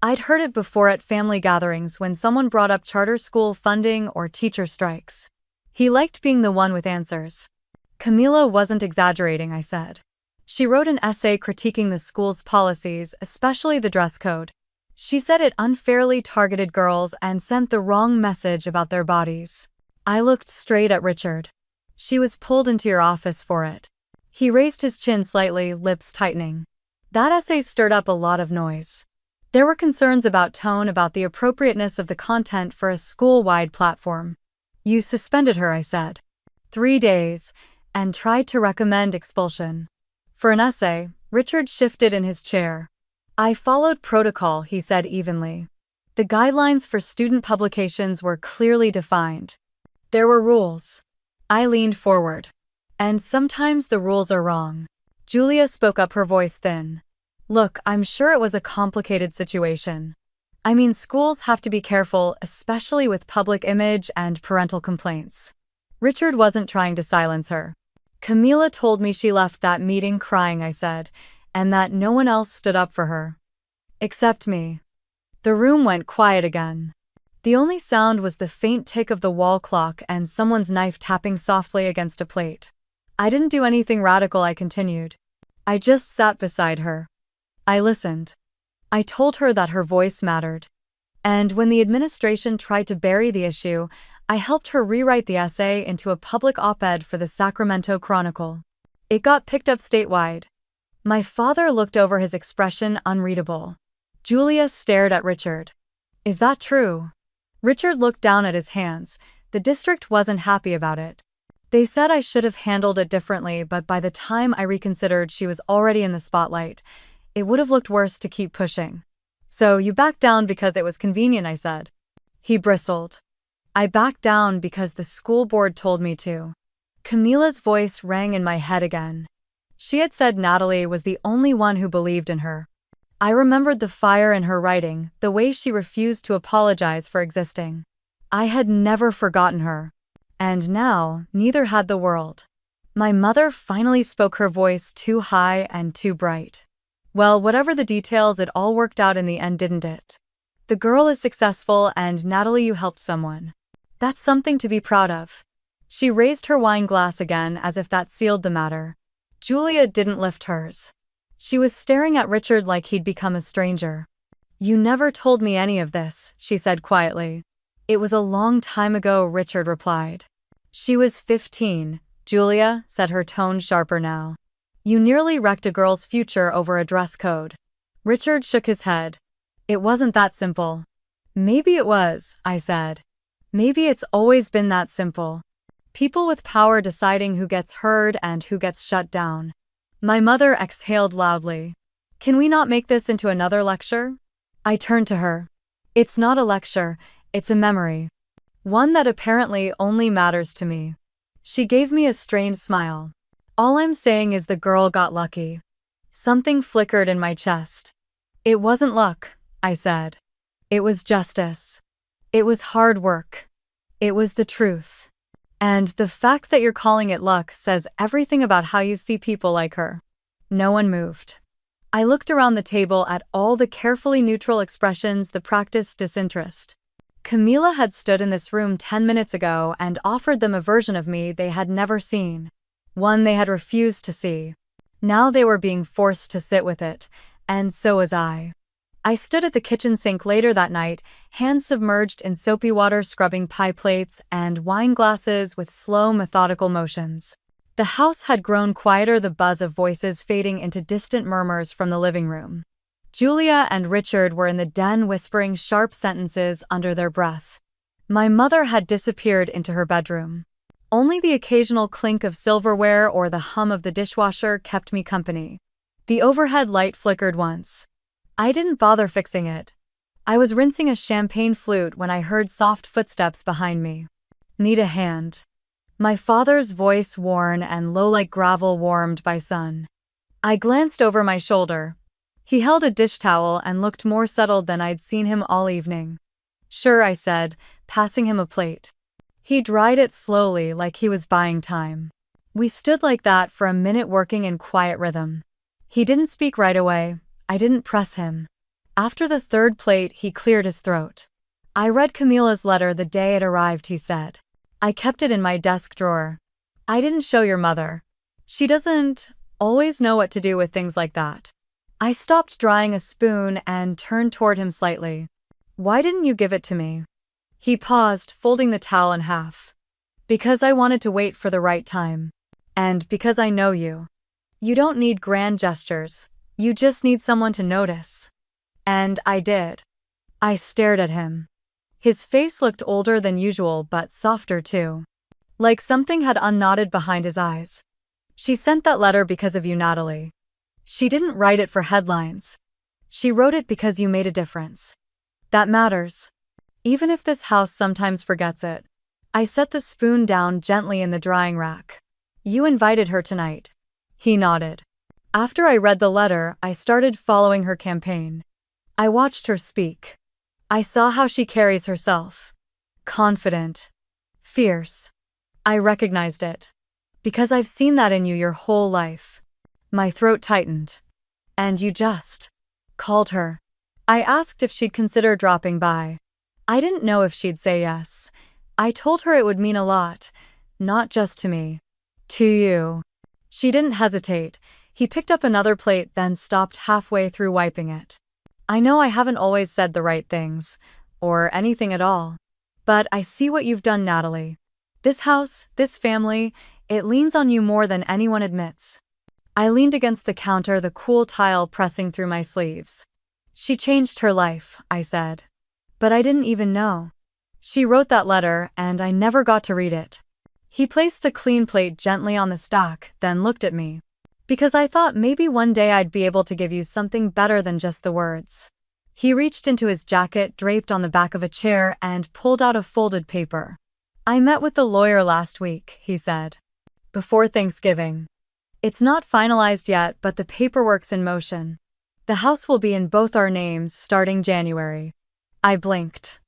I'd heard it before at family gatherings when someone brought up charter school funding or teacher strikes. He liked being the one with answers. Camila wasn't exaggerating, I said. She wrote an essay critiquing the school's policies, especially the dress code. She said it unfairly targeted girls and sent the wrong message about their bodies. I looked straight at Richard. She was pulled into your office for it. He raised his chin slightly, lips tightening. That essay stirred up a lot of noise. There were concerns about tone, about the appropriateness of the content for a school-wide platform. You suspended her, I said. 3 days, and tried to recommend expulsion. For an essay, Richard shifted in his chair. I followed protocol, he said evenly. The guidelines for student publications were clearly defined. There were rules. I leaned forward. And sometimes the rules are wrong. Julia spoke up, her voice thin. Look, I'm sure it was a complicated situation. I mean, schools have to be careful, especially with public image and parental complaints. Richard wasn't trying to silence her. Camila told me she left that meeting crying, I said, and that no one else stood up for her. Except me. The room went quiet again. The only sound was the faint tick of the wall clock and someone's knife tapping softly against a plate. I didn't do anything radical, I continued. I just sat beside her. I listened. I told her that her voice mattered. And when the administration tried to bury the issue, I helped her rewrite the essay into a public op-ed for the Sacramento Chronicle. It got picked up statewide. My father looked over, his expression unreadable. Julia stared at Richard. Is that true? Richard looked down at his hands. The district wasn't happy about it. They said I should have handled it differently, but by the time I reconsidered, she was already in the spotlight. It would have looked worse to keep pushing. So you backed down because it was convenient, I said. He bristled. I backed down because the school board told me to. Camila's voice rang in my head again. She had said Natalie was the only one who believed in her. I remembered the fire in her writing, the way she refused to apologize for existing. I had never forgotten her. And now, neither had the world. My mother finally spoke, her voice too high and too bright. Well, whatever the details, it all worked out in the end, didn't it? The girl is successful, and Natalie, you helped someone. That's something to be proud of. She raised her wine glass again as if that sealed the matter. Julia didn't lift hers. She was staring at Richard like he'd become a stranger. You never told me any of this, she said quietly. It was a long time ago, Richard replied. She was 15, Julia, said, her tone sharper now. You nearly wrecked a girl's future over a dress code. Richard shook his head. It wasn't that simple. Maybe it was, I said. Maybe it's always been that simple. People with power deciding who gets heard and who gets shut down. My mother exhaled loudly. Can we not make this into another lecture? I turned to her. It's not a lecture, it's a memory. One that apparently only matters to me. She gave me a strained smile. All I'm saying is the girl got lucky. Something flickered in my chest. It wasn't luck, I said. It was justice. It was hard work. It was the truth. And the fact that you're calling it luck says everything about how you see people like her. No one moved. I looked around the table at all the carefully neutral expressions, the practiced disinterest. Camila had stood in this room 10 minutes ago and offered them a version of me they had never seen. One they had refused to see. Now they were being forced to sit with it, and so was I. I stood at the kitchen sink later that night, hands submerged in soapy water, scrubbing pie plates and wine glasses with slow, methodical motions. The house had grown quieter, the buzz of voices fading into distant murmurs from the living room. Julia and Richard were in the den, whispering sharp sentences under their breath. My mother had disappeared into her bedroom. Only the occasional clink of silverware or the hum of the dishwasher kept me company. The overhead light flickered once. I didn't bother fixing it. I was rinsing a champagne flute when I heard soft footsteps behind me. Need a hand. My father's voice, worn and low like gravel warmed by sun. I glanced over my shoulder. He held a dish towel and looked more settled than I'd seen him all evening. Sure, I said, passing him a plate. He dried it slowly like he was buying time. We stood like that for a minute, working in quiet rhythm. He didn't speak right away. I didn't press him. After the third plate, he cleared his throat. I read Camila's letter the day it arrived, he said. I kept it in my desk drawer. I didn't show your mother. She doesn't always know what to do with things like that. I stopped drying a spoon and turned toward him slightly. Why didn't you give it to me? He paused, folding the towel in half. Because I wanted to wait for the right time. And because I know you. You don't need grand gestures. You just need someone to notice. And I did. I stared at him. His face looked older than usual, but softer too. Like something had unknotted behind his eyes. She sent that letter because of you, Natalie. She didn't write it for headlines. She wrote it because you made a difference. That matters. Even if this house sometimes forgets it. I set the spoon down gently in the drying rack. You invited her tonight. He nodded. After I read the letter, I started following her campaign. I watched her speak. I saw how she carries herself. Confident. Fierce. I recognized it. Because I've seen that in you your whole life. My throat tightened. And you just called her. I asked if she'd consider dropping by. I didn't know if she'd say yes. I told her it would mean a lot. Not just to me. To you. She didn't hesitate. He picked up another plate, then stopped halfway through wiping it. I know I haven't always said the right things, or anything at all. But I see what you've done, Natalie. This house, this family, it leans on you more than anyone admits. I leaned against the counter, the cool tile pressing through my sleeves. She changed her life, I said. But I didn't even know. She wrote that letter, and I never got to read it. He placed the clean plate gently on the stack, then looked at me. Because I thought maybe one day I'd be able to give you something better than just the words. He reached into his jacket, draped on the back of a chair, and pulled out a folded paper. I met with the lawyer last week, he said. Before Thanksgiving. It's not finalized yet, but the paperwork's in motion. The house will be in both our names starting January. I blinked.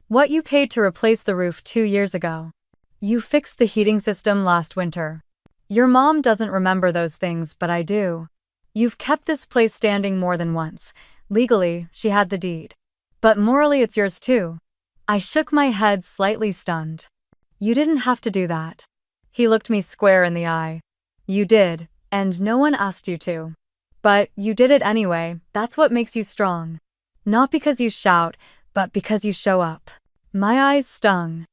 What you paid to replace the roof 2 years ago. You fixed the heating system last winter. Your mom doesn't remember those things, but I do. You've kept this place standing more than once. Legally, she had the deed. But morally it's yours too. I shook my head, slightly stunned. You didn't have to do that. He looked me square in the eye. You did, and no one asked you to. But you did it anyway. That's what makes you strong. Not because you shout, but because you show up. My eyes stung.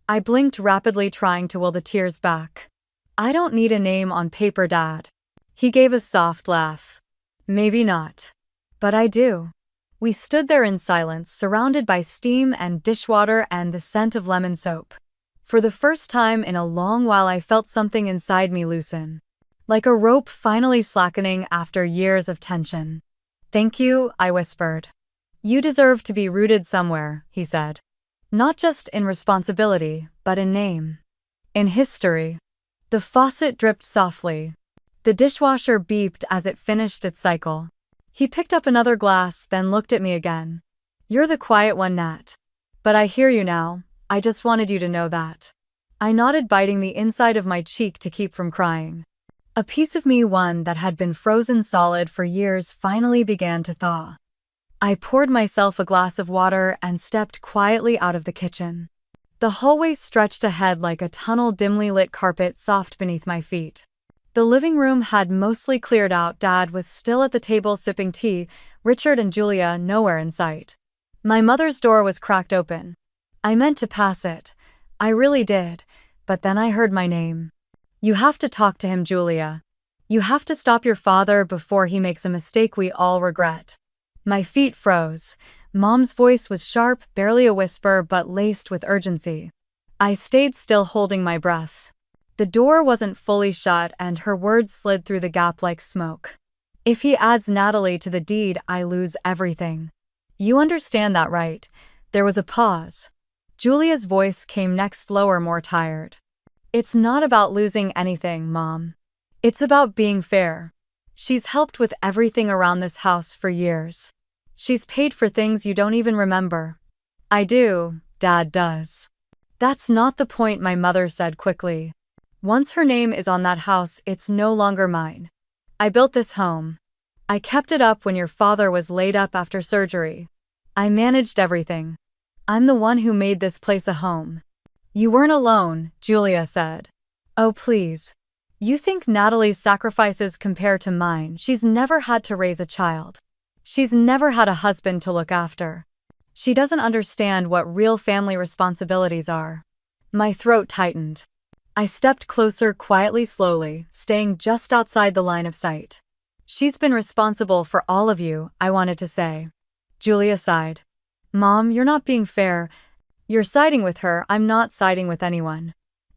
I blinked rapidly, trying to will the tears back. I don't need a name on paper, Dad. He gave a soft laugh. Maybe not. But I do. We stood there in silence, surrounded by steam and dishwater and the scent of lemon soap. For the first time in a long while, I felt something inside me loosen. Like a rope finally slackening after years of tension. Thank you, I whispered. You deserve to be rooted somewhere, he said. Not just in responsibility, but in name. In history. The faucet dripped softly. The dishwasher beeped as it finished its cycle. He picked up another glass, then looked at me again. You're the quiet one, Nat. But I hear you now. I just wanted you to know that. I nodded, biting the inside of my cheek to keep from crying. A piece of me, one that had been frozen solid for years, finally began to thaw. I poured myself a glass of water and stepped quietly out of the kitchen. The hallway stretched ahead like a tunnel, dimly lit carpet soft beneath my feet. The living room had mostly cleared out. Dad was still at the table sipping tea, Richard and Julia nowhere in sight. My mother's door was cracked open. I meant to pass it. I really did. But then I heard my name. You have to talk to him, Julia. You have to stop your father before he makes a mistake we all regret. My feet froze. Mom's voice was sharp, barely a whisper, but laced with urgency. I stayed still, holding my breath. The door wasn't fully shut, and her words slid through the gap like smoke. If he adds Natalie to the deed, I lose everything. You understand that, right? There was a pause. Julia's voice came next, lower, more tired. It's not about losing anything, Mom. It's about being fair. She's helped with everything around this house for years. She's paid for things you don't even remember. I do, Dad does. That's not the point, my mother said quickly. Once her name is on that house, it's no longer mine. I built this home. I kept it up when your father was laid up after surgery. I managed everything. I'm the one who made this place a home. You weren't alone, Julia said. Oh please. You think Natalie's sacrifices compare to mine? She's never had to raise a child. She's never had a husband to look after. She doesn't understand what real family responsibilities are. My throat tightened. I stepped closer quietly, slowly, staying just outside the line of sight. She's been responsible for all of you, I wanted to say. Julia sighed. Mom, you're not being fair. You're siding with her. I'm not siding with anyone.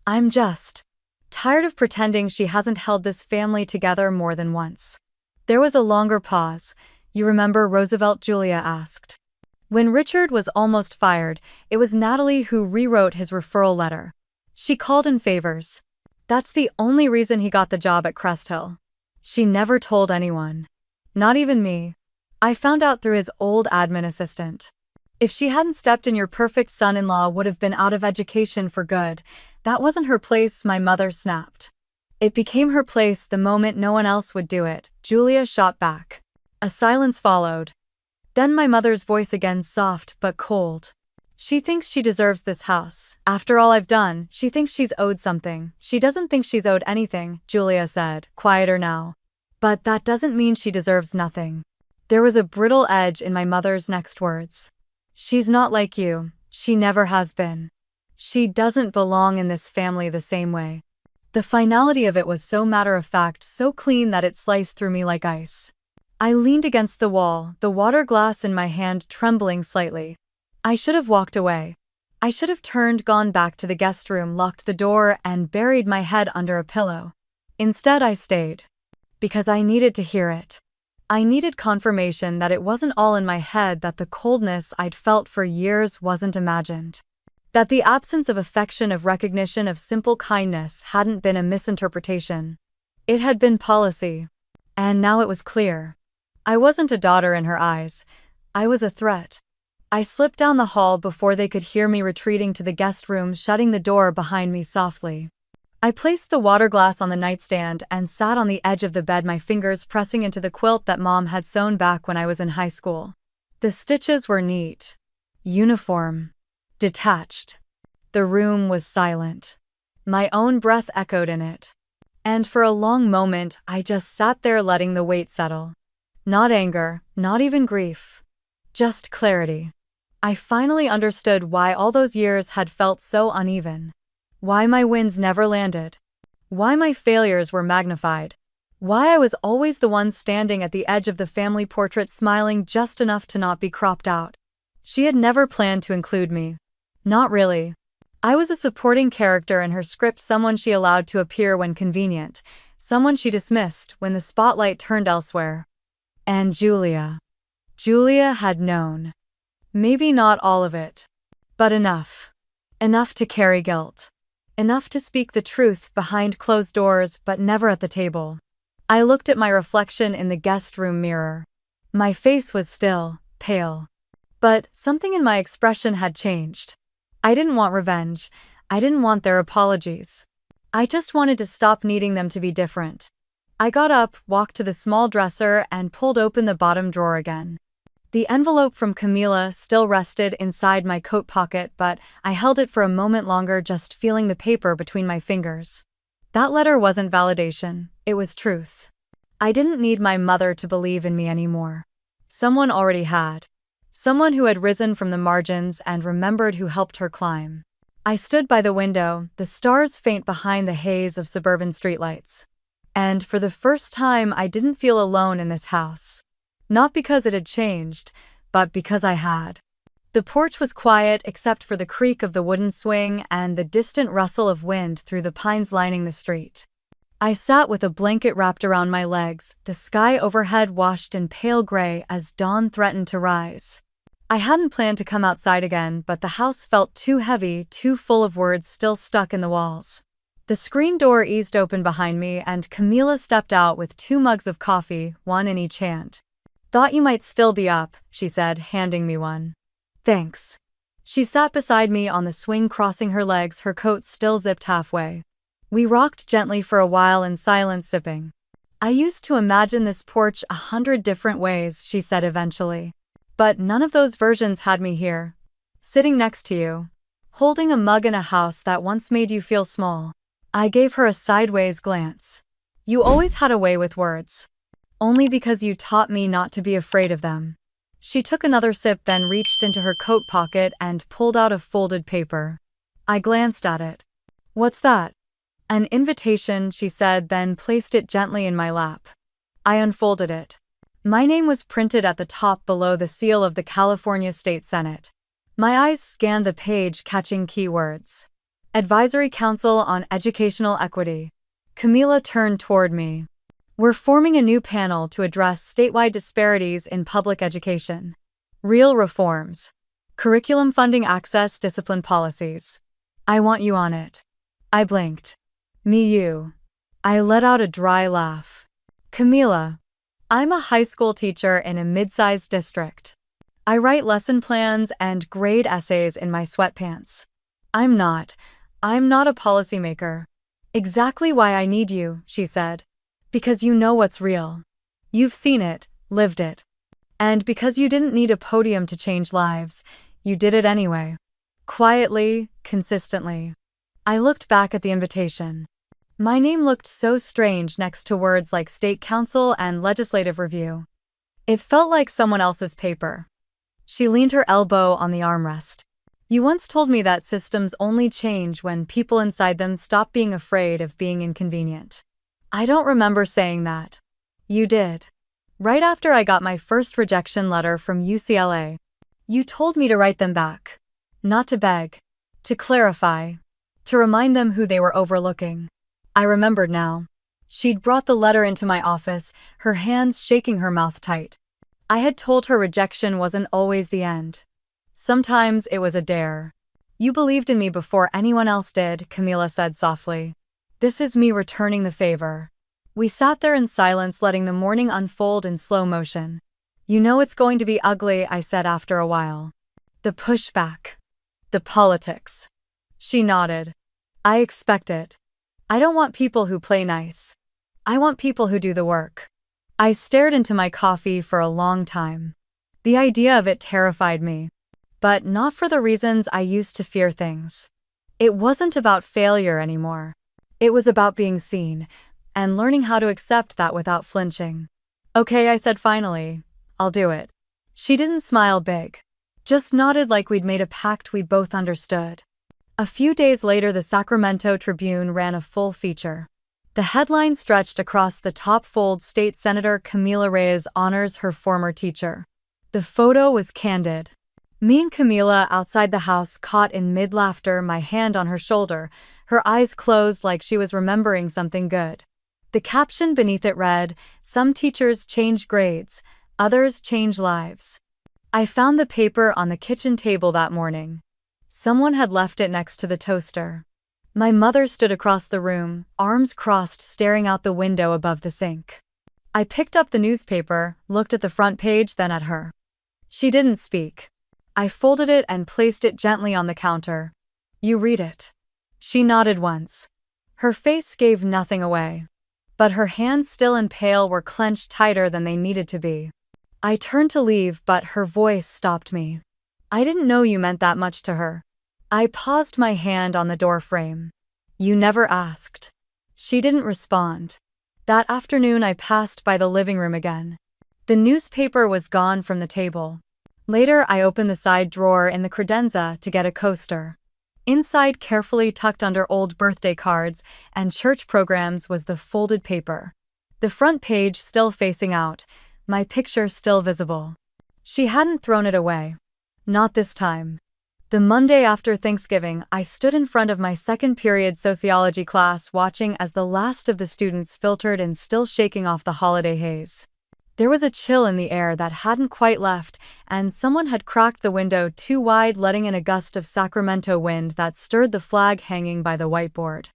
I'm just tired of pretending she hasn't held this family together more than once. There was a longer pause. You remember Roosevelt? Julia asked. When Richard was almost fired, it was Natalie who rewrote his referral letter. She called in favors. That's the only reason he got the job at Crest Hill. She never told anyone. Not even me. I found out through his old admin assistant. If she hadn't stepped in, your perfect son-in-law would have been out of education for good. That wasn't her place, my mother snapped. It became her place the moment no one else would do it, Julia shot back. A silence followed. Then my mother's voice again, soft but cold. She thinks she deserves this house. After all I've done, she thinks she's owed something. She doesn't think she's owed anything, Julia said, quieter now. But that doesn't mean she deserves nothing. There was a brittle edge in my mother's next words. She's not like you. She never has been. She doesn't belong in this family the same way. The finality of it was so matter-of-fact, so clean that it sliced through me like ice. I leaned against the wall, the water glass in my hand trembling slightly. I should have walked away. I should have turned, gone back to the guest room, locked the door, and buried my head under a pillow. Instead, I stayed. Because I needed to hear it. I needed confirmation that it wasn't all in my head, that the coldness I'd felt for years wasn't imagined. That the absence of affection, of recognition, of simple kindness hadn't been a misinterpretation. It had been policy. And now it was clear. I wasn't a daughter in her eyes. I was a threat. I slipped down the hall before they could hear me, retreating to the guest room, shutting the door behind me softly. I placed the water glass on the nightstand and sat on the edge of the bed, my fingers pressing into the quilt that Mom had sewn back when I was in high school. The stitches were neat. Uniform. Detached. The room was silent. My own breath echoed in it. And for a long moment, I just sat there, letting the weight settle. Not anger, not even grief. Just clarity. I finally understood why all those years had felt so uneven. Why my wins never landed. Why my failures were magnified. Why I was always the one standing at the edge of the family portrait, smiling just enough to not be cropped out. She had never planned to include me. Not really. I was a supporting character in her script, someone she allowed to appear when convenient, someone she dismissed when the spotlight turned elsewhere. And Julia. Julia had known. Maybe not all of it. But enough. Enough to carry guilt. Enough to speak the truth behind closed doors, but never at the table. I looked at my reflection in the guest room mirror. My face was still, pale. But something in my expression had changed. I didn't want revenge. I didn't want their apologies. I just wanted to stop needing them to be different. I got up, walked to the small dresser, and pulled open the bottom drawer again. The envelope from Camila still rested inside my coat pocket, but I held it for a moment longer, just feeling the paper between my fingers. That letter wasn't validation, it was truth. I didn't need my mother to believe in me anymore. Someone already had. Someone who had risen from the margins and remembered who helped her climb. I stood by the window, the stars faint behind the haze of suburban streetlights. And for the first time, I didn't feel alone in this house. Not because it had changed, but because I had. The porch was quiet except for the creak of the wooden swing and the distant rustle of wind through the pines lining the street. I sat with a blanket wrapped around my legs, the sky overhead washed in pale gray as dawn threatened to rise. I hadn't planned to come outside again, but the house felt too heavy, too full of words still stuck in the walls. The screen door eased open behind me and Camila stepped out with 2 mugs of coffee, one in each hand. "Thought you might still be up," she said, handing me one. "Thanks." She sat beside me on the swing, crossing her legs, her coat still zipped halfway. We rocked gently for a while in silence, sipping. I used to imagine this porch 100 different ways, she said eventually. But none of those versions had me here, sitting next to you, holding a mug in a house that once made you feel small. I gave her a sideways glance. You always had a way with words. Only because you taught me not to be afraid of them. She took another sip, then reached into her coat pocket and pulled out a folded paper. I glanced at it. What's that? An invitation, she said, then placed it gently in my lap. I unfolded it. My name was printed at the top below the seal of the California State Senate. My eyes scanned the page, catching keywords. Advisory Council on Educational Equity. Camila turned toward me. We're forming a new panel to address statewide disparities in public education. Real reforms. Curriculum funding, access, discipline policies. I want you on it. I blinked. Me, you. I let out a dry laugh. Camila. I'm a high school teacher in a mid-sized district. I write lesson plans and grade essays in my sweatpants. I'm not a policymaker. Exactly why I need you, she said. Because you know what's real. You've seen it, lived it. And because you didn't need a podium to change lives, you did it anyway. Quietly, consistently. I looked back at the invitation. My name looked so strange next to words like State Council and Legislative Review. It felt like someone else's paper. She leaned her elbow on the armrest. You once told me that systems only change when people inside them stop being afraid of being inconvenient. I don't remember saying that. You did. Right after I got my first rejection letter from UCLA. You told me to write them back. Not to beg. To clarify. To remind them who they were overlooking. I remembered now. She'd brought the letter into my office, her hands shaking, her mouth tight. I had told her rejection wasn't always the end. Sometimes it was a dare. You believed in me before anyone else did, Camila said softly. This is me returning the favor. We sat there in silence, letting the morning unfold in slow motion. You know it's going to be ugly, I said after a while. The pushback. The politics. She nodded. I expect it. I don't want people who play nice. I want people who do the work. I stared into my coffee for a long time. The idea of it terrified me. But not for the reasons I used to fear things. It wasn't about failure anymore. It was about being seen, and learning how to accept that without flinching. Okay, I said finally. I'll do it. She didn't smile big. Just nodded like we'd made a pact we both understood. A few days later, the Sacramento Tribune ran a full feature. The headline stretched across the top fold: State Senator Camila Reyes honors her former teacher. The photo was candid. Me and Camila outside the house, caught in mid-laughter, my hand on her shoulder, her eyes closed like she was remembering something good. The caption beneath it read, "Some teachers change grades, others change lives." I found the paper on the kitchen table that morning. Someone had left it next to the toaster. My mother stood across the room, arms crossed, staring out the window above the sink. I picked up the newspaper, looked at the front page, then at her. She didn't speak. I folded it and placed it gently on the counter. You read it. She nodded once. Her face gave nothing away. But her hands, still and pale, were clenched tighter than they needed to be. I turned to leave, but her voice stopped me. I didn't know you meant that much to her. I paused, my hand on the door frame. You never asked. She didn't respond. That afternoon I passed by the living room again. The newspaper was gone from the table. Later I opened the side drawer in the credenza to get a coaster. Inside, carefully tucked under old birthday cards and church programs, was the folded paper. The front page still facing out, my picture still visible. She hadn't thrown it away. Not this time. The Monday after Thanksgiving, I stood in front of my second period sociology class, watching as the last of the students filtered in, still shaking off the holiday haze. There was a chill in the air that hadn't quite left, and someone had cracked the window too wide, letting in a gust of Sacramento wind that stirred the flag hanging by the whiteboard.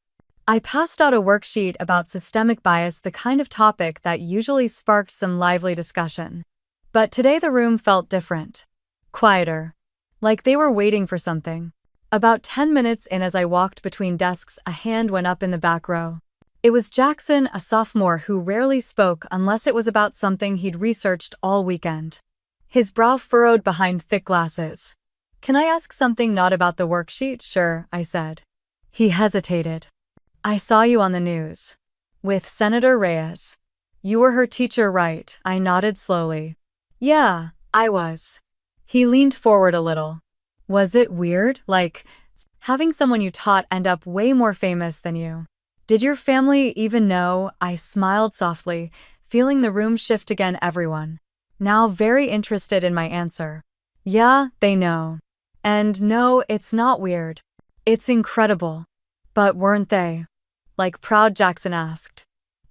I passed out a worksheet about systemic bias, the kind of topic that usually sparked some lively discussion. But today the room felt different. Quieter. Like they were waiting for something. About 10 minutes in, as I walked between desks, a hand went up in the back row. It was Jackson, a sophomore who rarely spoke unless it was about something he'd researched all weekend. His brow furrowed behind thick glasses. "Can I ask something not about the worksheet?" "Sure," I said. He hesitated. "I saw you on the news. With Senator Reyes. You were her teacher, right?" I nodded slowly. "Yeah, I was." He leaned forward a little. "Was it weird? Like, having someone you taught end up way more famous than you? Did your family even know?" I smiled softly, feeling the room shift again. Everyone now very interested in my answer. "Yeah, they know. And no, it's not weird. It's incredible." "But weren't they, like, proud?" Jackson asked.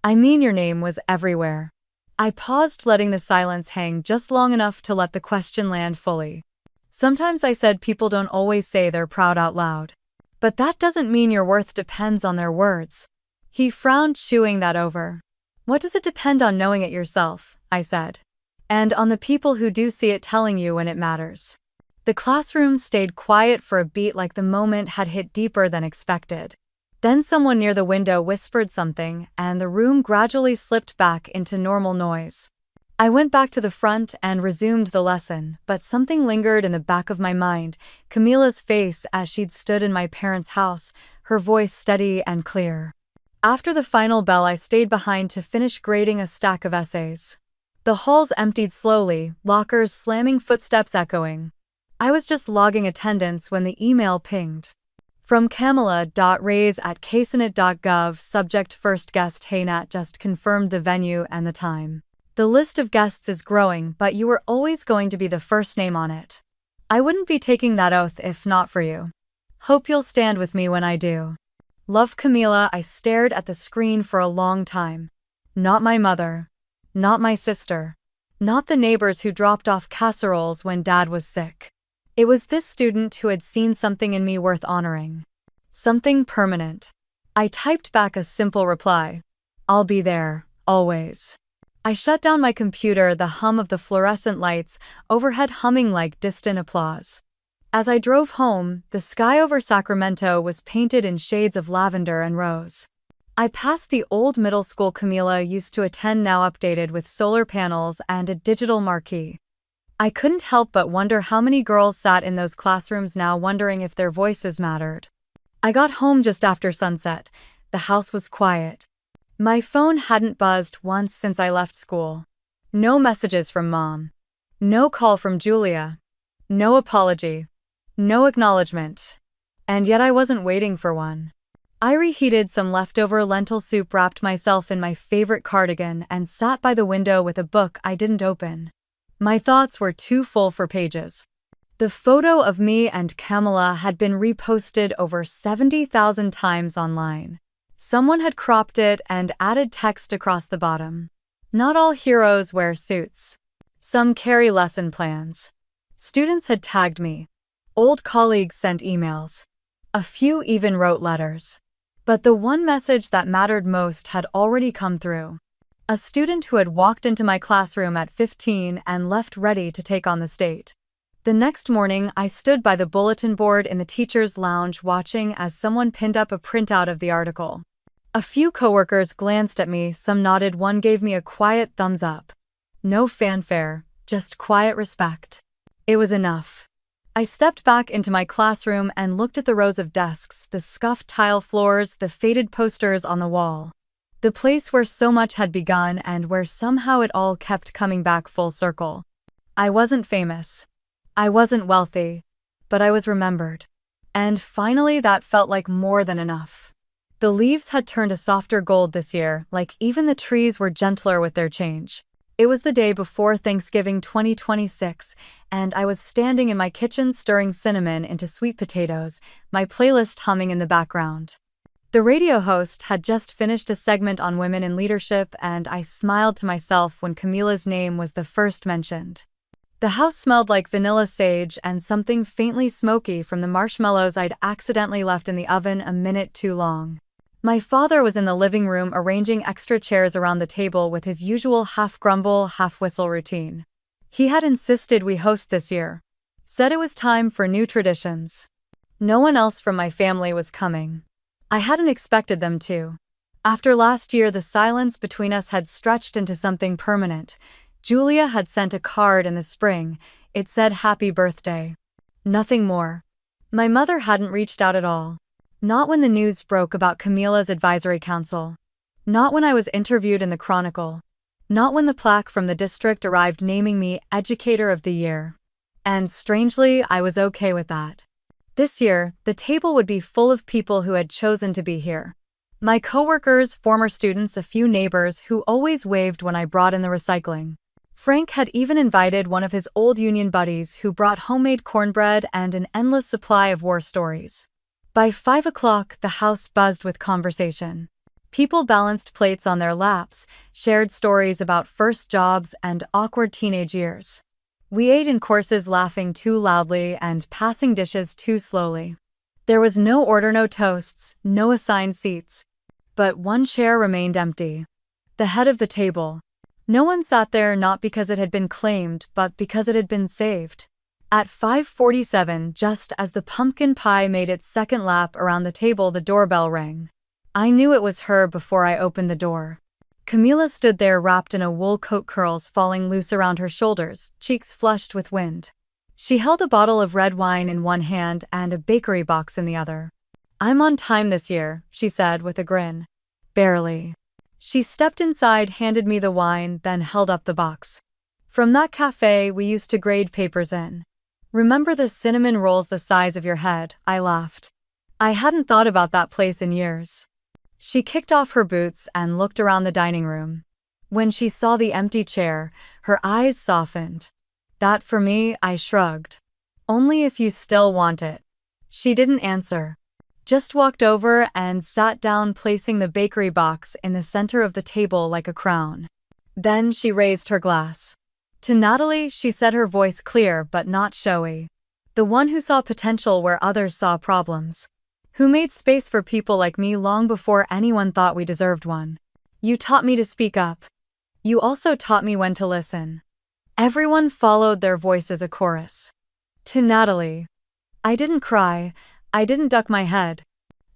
"I mean, your name was everywhere." I paused, letting the silence hang just long enough to let the question land fully. "Sometimes," I said, "people don't always say they're proud out loud. But that doesn't mean your worth depends on their words." He frowned, chewing that over. "What does it depend on?" "Knowing it yourself," I said. "And on the people who do see it telling you when it matters." The classroom stayed quiet for a beat, like the moment had hit deeper than expected. Then someone near the window whispered something, and the room gradually slipped back into normal noise. I went back to the front and resumed the lesson, but something lingered in the back of my mind. Camila's face as she'd stood in my parents' house, her voice steady and clear. After the final bell, I stayed behind to finish grading a stack of essays. The halls emptied slowly, lockers slamming, footsteps echoing. I was just logging attendance when the email pinged. From Camila.Reyes@ksenate.gov, subject first guest. "Hey Nat, just confirmed the venue and the time. The list of guests is growing, but you were always going to be the first name on it. I wouldn't be taking that oath if not for you. Hope you'll stand with me when I do. Love, Camila." I stared at the screen for a long time. Not my mother. Not my sister. Not the neighbors who dropped off casseroles when Dad was sick. It was this student who had seen something in me worth honoring. Something permanent. I typed back a simple reply. "I'll be there, always." I shut down my computer, the hum of the fluorescent lights overhead humming like distant applause. As I drove home, the sky over Sacramento was painted in shades of lavender and rose. I passed the old middle school Camila used to attend, now updated with solar panels and a digital marquee. I couldn't help but wonder how many girls sat in those classrooms now, wondering if their voices mattered. I got home just after sunset. The house was quiet. My phone hadn't buzzed once since I left school. No messages from Mom. No call from Julia. No apology. No acknowledgement. And yet I wasn't waiting for one. I reheated some leftover lentil soup, wrapped myself in my favorite cardigan, and sat by the window with a book I didn't open. My thoughts were too full for pages. The photo of me and Camila had been reposted over 70,000 times online. Someone had cropped it and added text across the bottom. "Not all heroes wear suits. Some carry lesson plans." Students had tagged me. Old colleagues sent emails. A few even wrote letters. But the one message that mattered most had already come through. A student who had walked into my classroom at 15 and left ready to take on the state. The next morning, I stood by the bulletin board in the teacher's lounge, watching as someone pinned up a printout of the article. A few coworkers glanced at me, some nodded, one gave me a quiet thumbs up. No fanfare, just quiet respect. It was enough. I stepped back into my classroom and looked at the rows of desks, the scuffed tile floors, the faded posters on the wall. The place where so much had begun and where somehow it all kept coming back full circle. I wasn't famous. I wasn't wealthy. But I was remembered. And finally, that felt like more than enough. The leaves had turned a softer gold this year, like even the trees were gentler with their change. It was the day before Thanksgiving 2026, and I was standing in my kitchen stirring cinnamon into sweet potatoes, my playlist humming in the background. The radio host had just finished a segment on women in leadership, and I smiled to myself when Camila's name was the first mentioned. The house smelled like vanilla sage and something faintly smoky from the marshmallows I'd accidentally left in the oven a minute too long. My father was in the living room arranging extra chairs around the table with his usual half-grumble, half-whistle routine. He had insisted we host this year. Said it was time for new traditions. No one else from my family was coming. I hadn't expected them to. After last year, the silence between us had stretched into something permanent. Julia had sent a card in the spring. It said happy birthday. Nothing more. My mother hadn't reached out at all. Not when the news broke about Camila's advisory council. Not when I was interviewed in the Chronicle. Not when the plaque from the district arrived naming me Educator of the Year. And strangely, I was okay with that. This year, the table would be full of people who had chosen to be here. My coworkers, former students, a few neighbors who always waved when I brought in the recycling. Frank had even invited one of his old union buddies who brought homemade cornbread and an endless supply of war stories. By 5 o'clock, the house buzzed with conversation. People balanced plates on their laps, shared stories about first jobs and awkward teenage years. We ate in courses, laughing too loudly and passing dishes too slowly. There was no order, no toasts, no assigned seats. But one chair remained empty. The head of the table. No one sat there, not because it had been claimed, but because it had been saved. At 5:47, just as the pumpkin pie made its second lap around the table, the doorbell rang. I knew it was her before I opened the door. Camila stood there wrapped in a wool coat, curls falling loose around her shoulders, cheeks flushed with wind. She held a bottle of red wine in one hand and a bakery box in the other. "I'm on time this year," she said with a grin. "Barely." She stepped inside, handed me the wine, then held up the box. "From that cafe we used to grade papers in. Remember the cinnamon rolls the size of your head?" I laughed. I hadn't thought about that place in years. She kicked off her boots and looked around the dining room. When she saw the empty chair, her eyes softened. "That for me," I shrugged. "Only if you still want it." She didn't answer. Just walked over and sat down, placing the bakery box in the center of the table like a crown. Then she raised her glass. "To Natalie," she said, her voice clear but not showy. "The one who saw potential where others saw problems. Who made space for people like me long before anyone thought we deserved one. You taught me to speak up. You also taught me when to listen." Everyone followed their voice as a chorus. "To Natalie." I didn't cry. I didn't duck my head.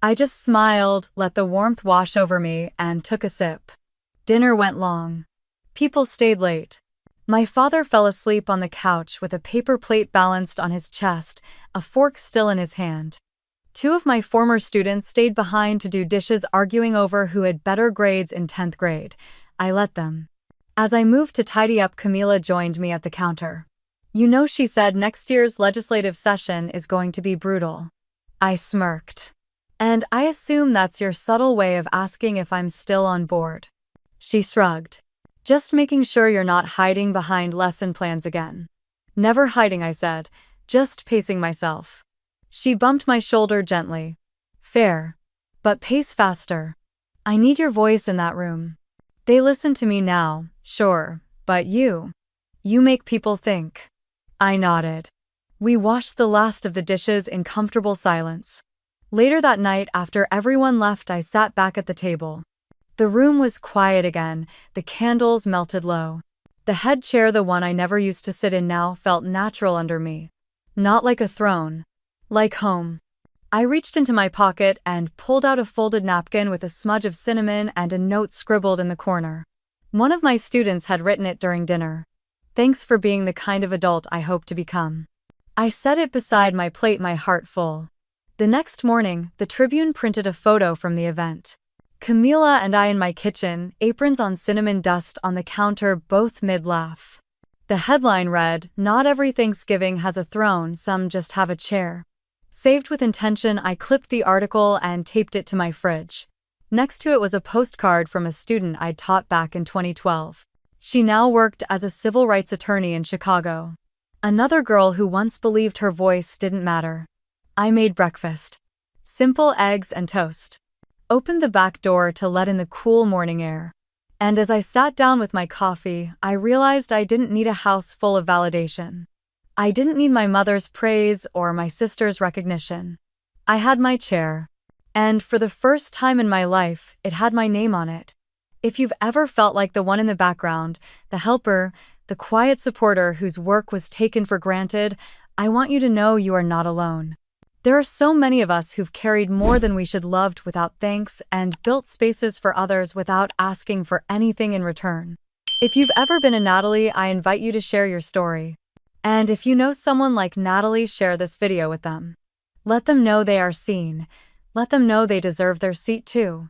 I just smiled, let the warmth wash over me, and took a sip. Dinner went long. People stayed late. My father fell asleep on the couch with a paper plate balanced on his chest, a fork still in his hand. Two of my former students stayed behind to do dishes, arguing over who had better grades in 10th grade. I let them. As I moved to tidy up, Camila joined me at the counter. "You know," she said, "next year's legislative session is going to be brutal." I smirked. "And I assume that's your subtle way of asking if I'm still on board." She shrugged. "Just making sure you're not hiding behind lesson plans again." "Never hiding," I said, just pacing myself. She bumped my shoulder gently. "Fair. But pace faster. I need your voice in that room. They listen to me now, sure, but you make people think." I nodded. We washed the last of the dishes in comfortable silence. Later that night, after everyone left, I sat back at the table. The room was quiet again, the candles melted low. The head chair, the one I never used to sit in, now felt natural under me. Not like a throne. Like home. I reached into my pocket and pulled out a folded napkin with a smudge of cinnamon and a note scribbled in the corner. One of my students had written it during dinner. "Thanks for being the kind of adult I hope to become." I set it beside my plate, my heart full. The next morning, the Tribune printed a photo from the event. Camila and I in my kitchen, aprons on, cinnamon dust on the counter, both mid-laugh. The headline read, "Not every Thanksgiving has a throne, some just have a chair." Saved with intention, I clipped the article and taped it to my fridge. Next to it was a postcard from a student I'd taught back in 2012. She now worked as a civil rights attorney in Chicago. Another girl who once believed her voice didn't matter. I made breakfast. Simple eggs and toast. Opened the back door to let in the cool morning air. And as I sat down with my coffee, I realized I didn't need a house full of validation. I didn't need my mother's praise or my sister's recognition. I had my chair. And for the first time in my life, it had my name on it. If you've ever felt like the one in the background, the helper, the quiet supporter whose work was taken for granted, I want you to know you are not alone. There are so many of us who've carried more than we should loved without thanks and built spaces for others without asking for anything in return. If you've ever been a Natalie, I invite you to share your story. And if you know someone like Natalie, share this video with them. Let them know they are seen. Let them know they deserve their seat too.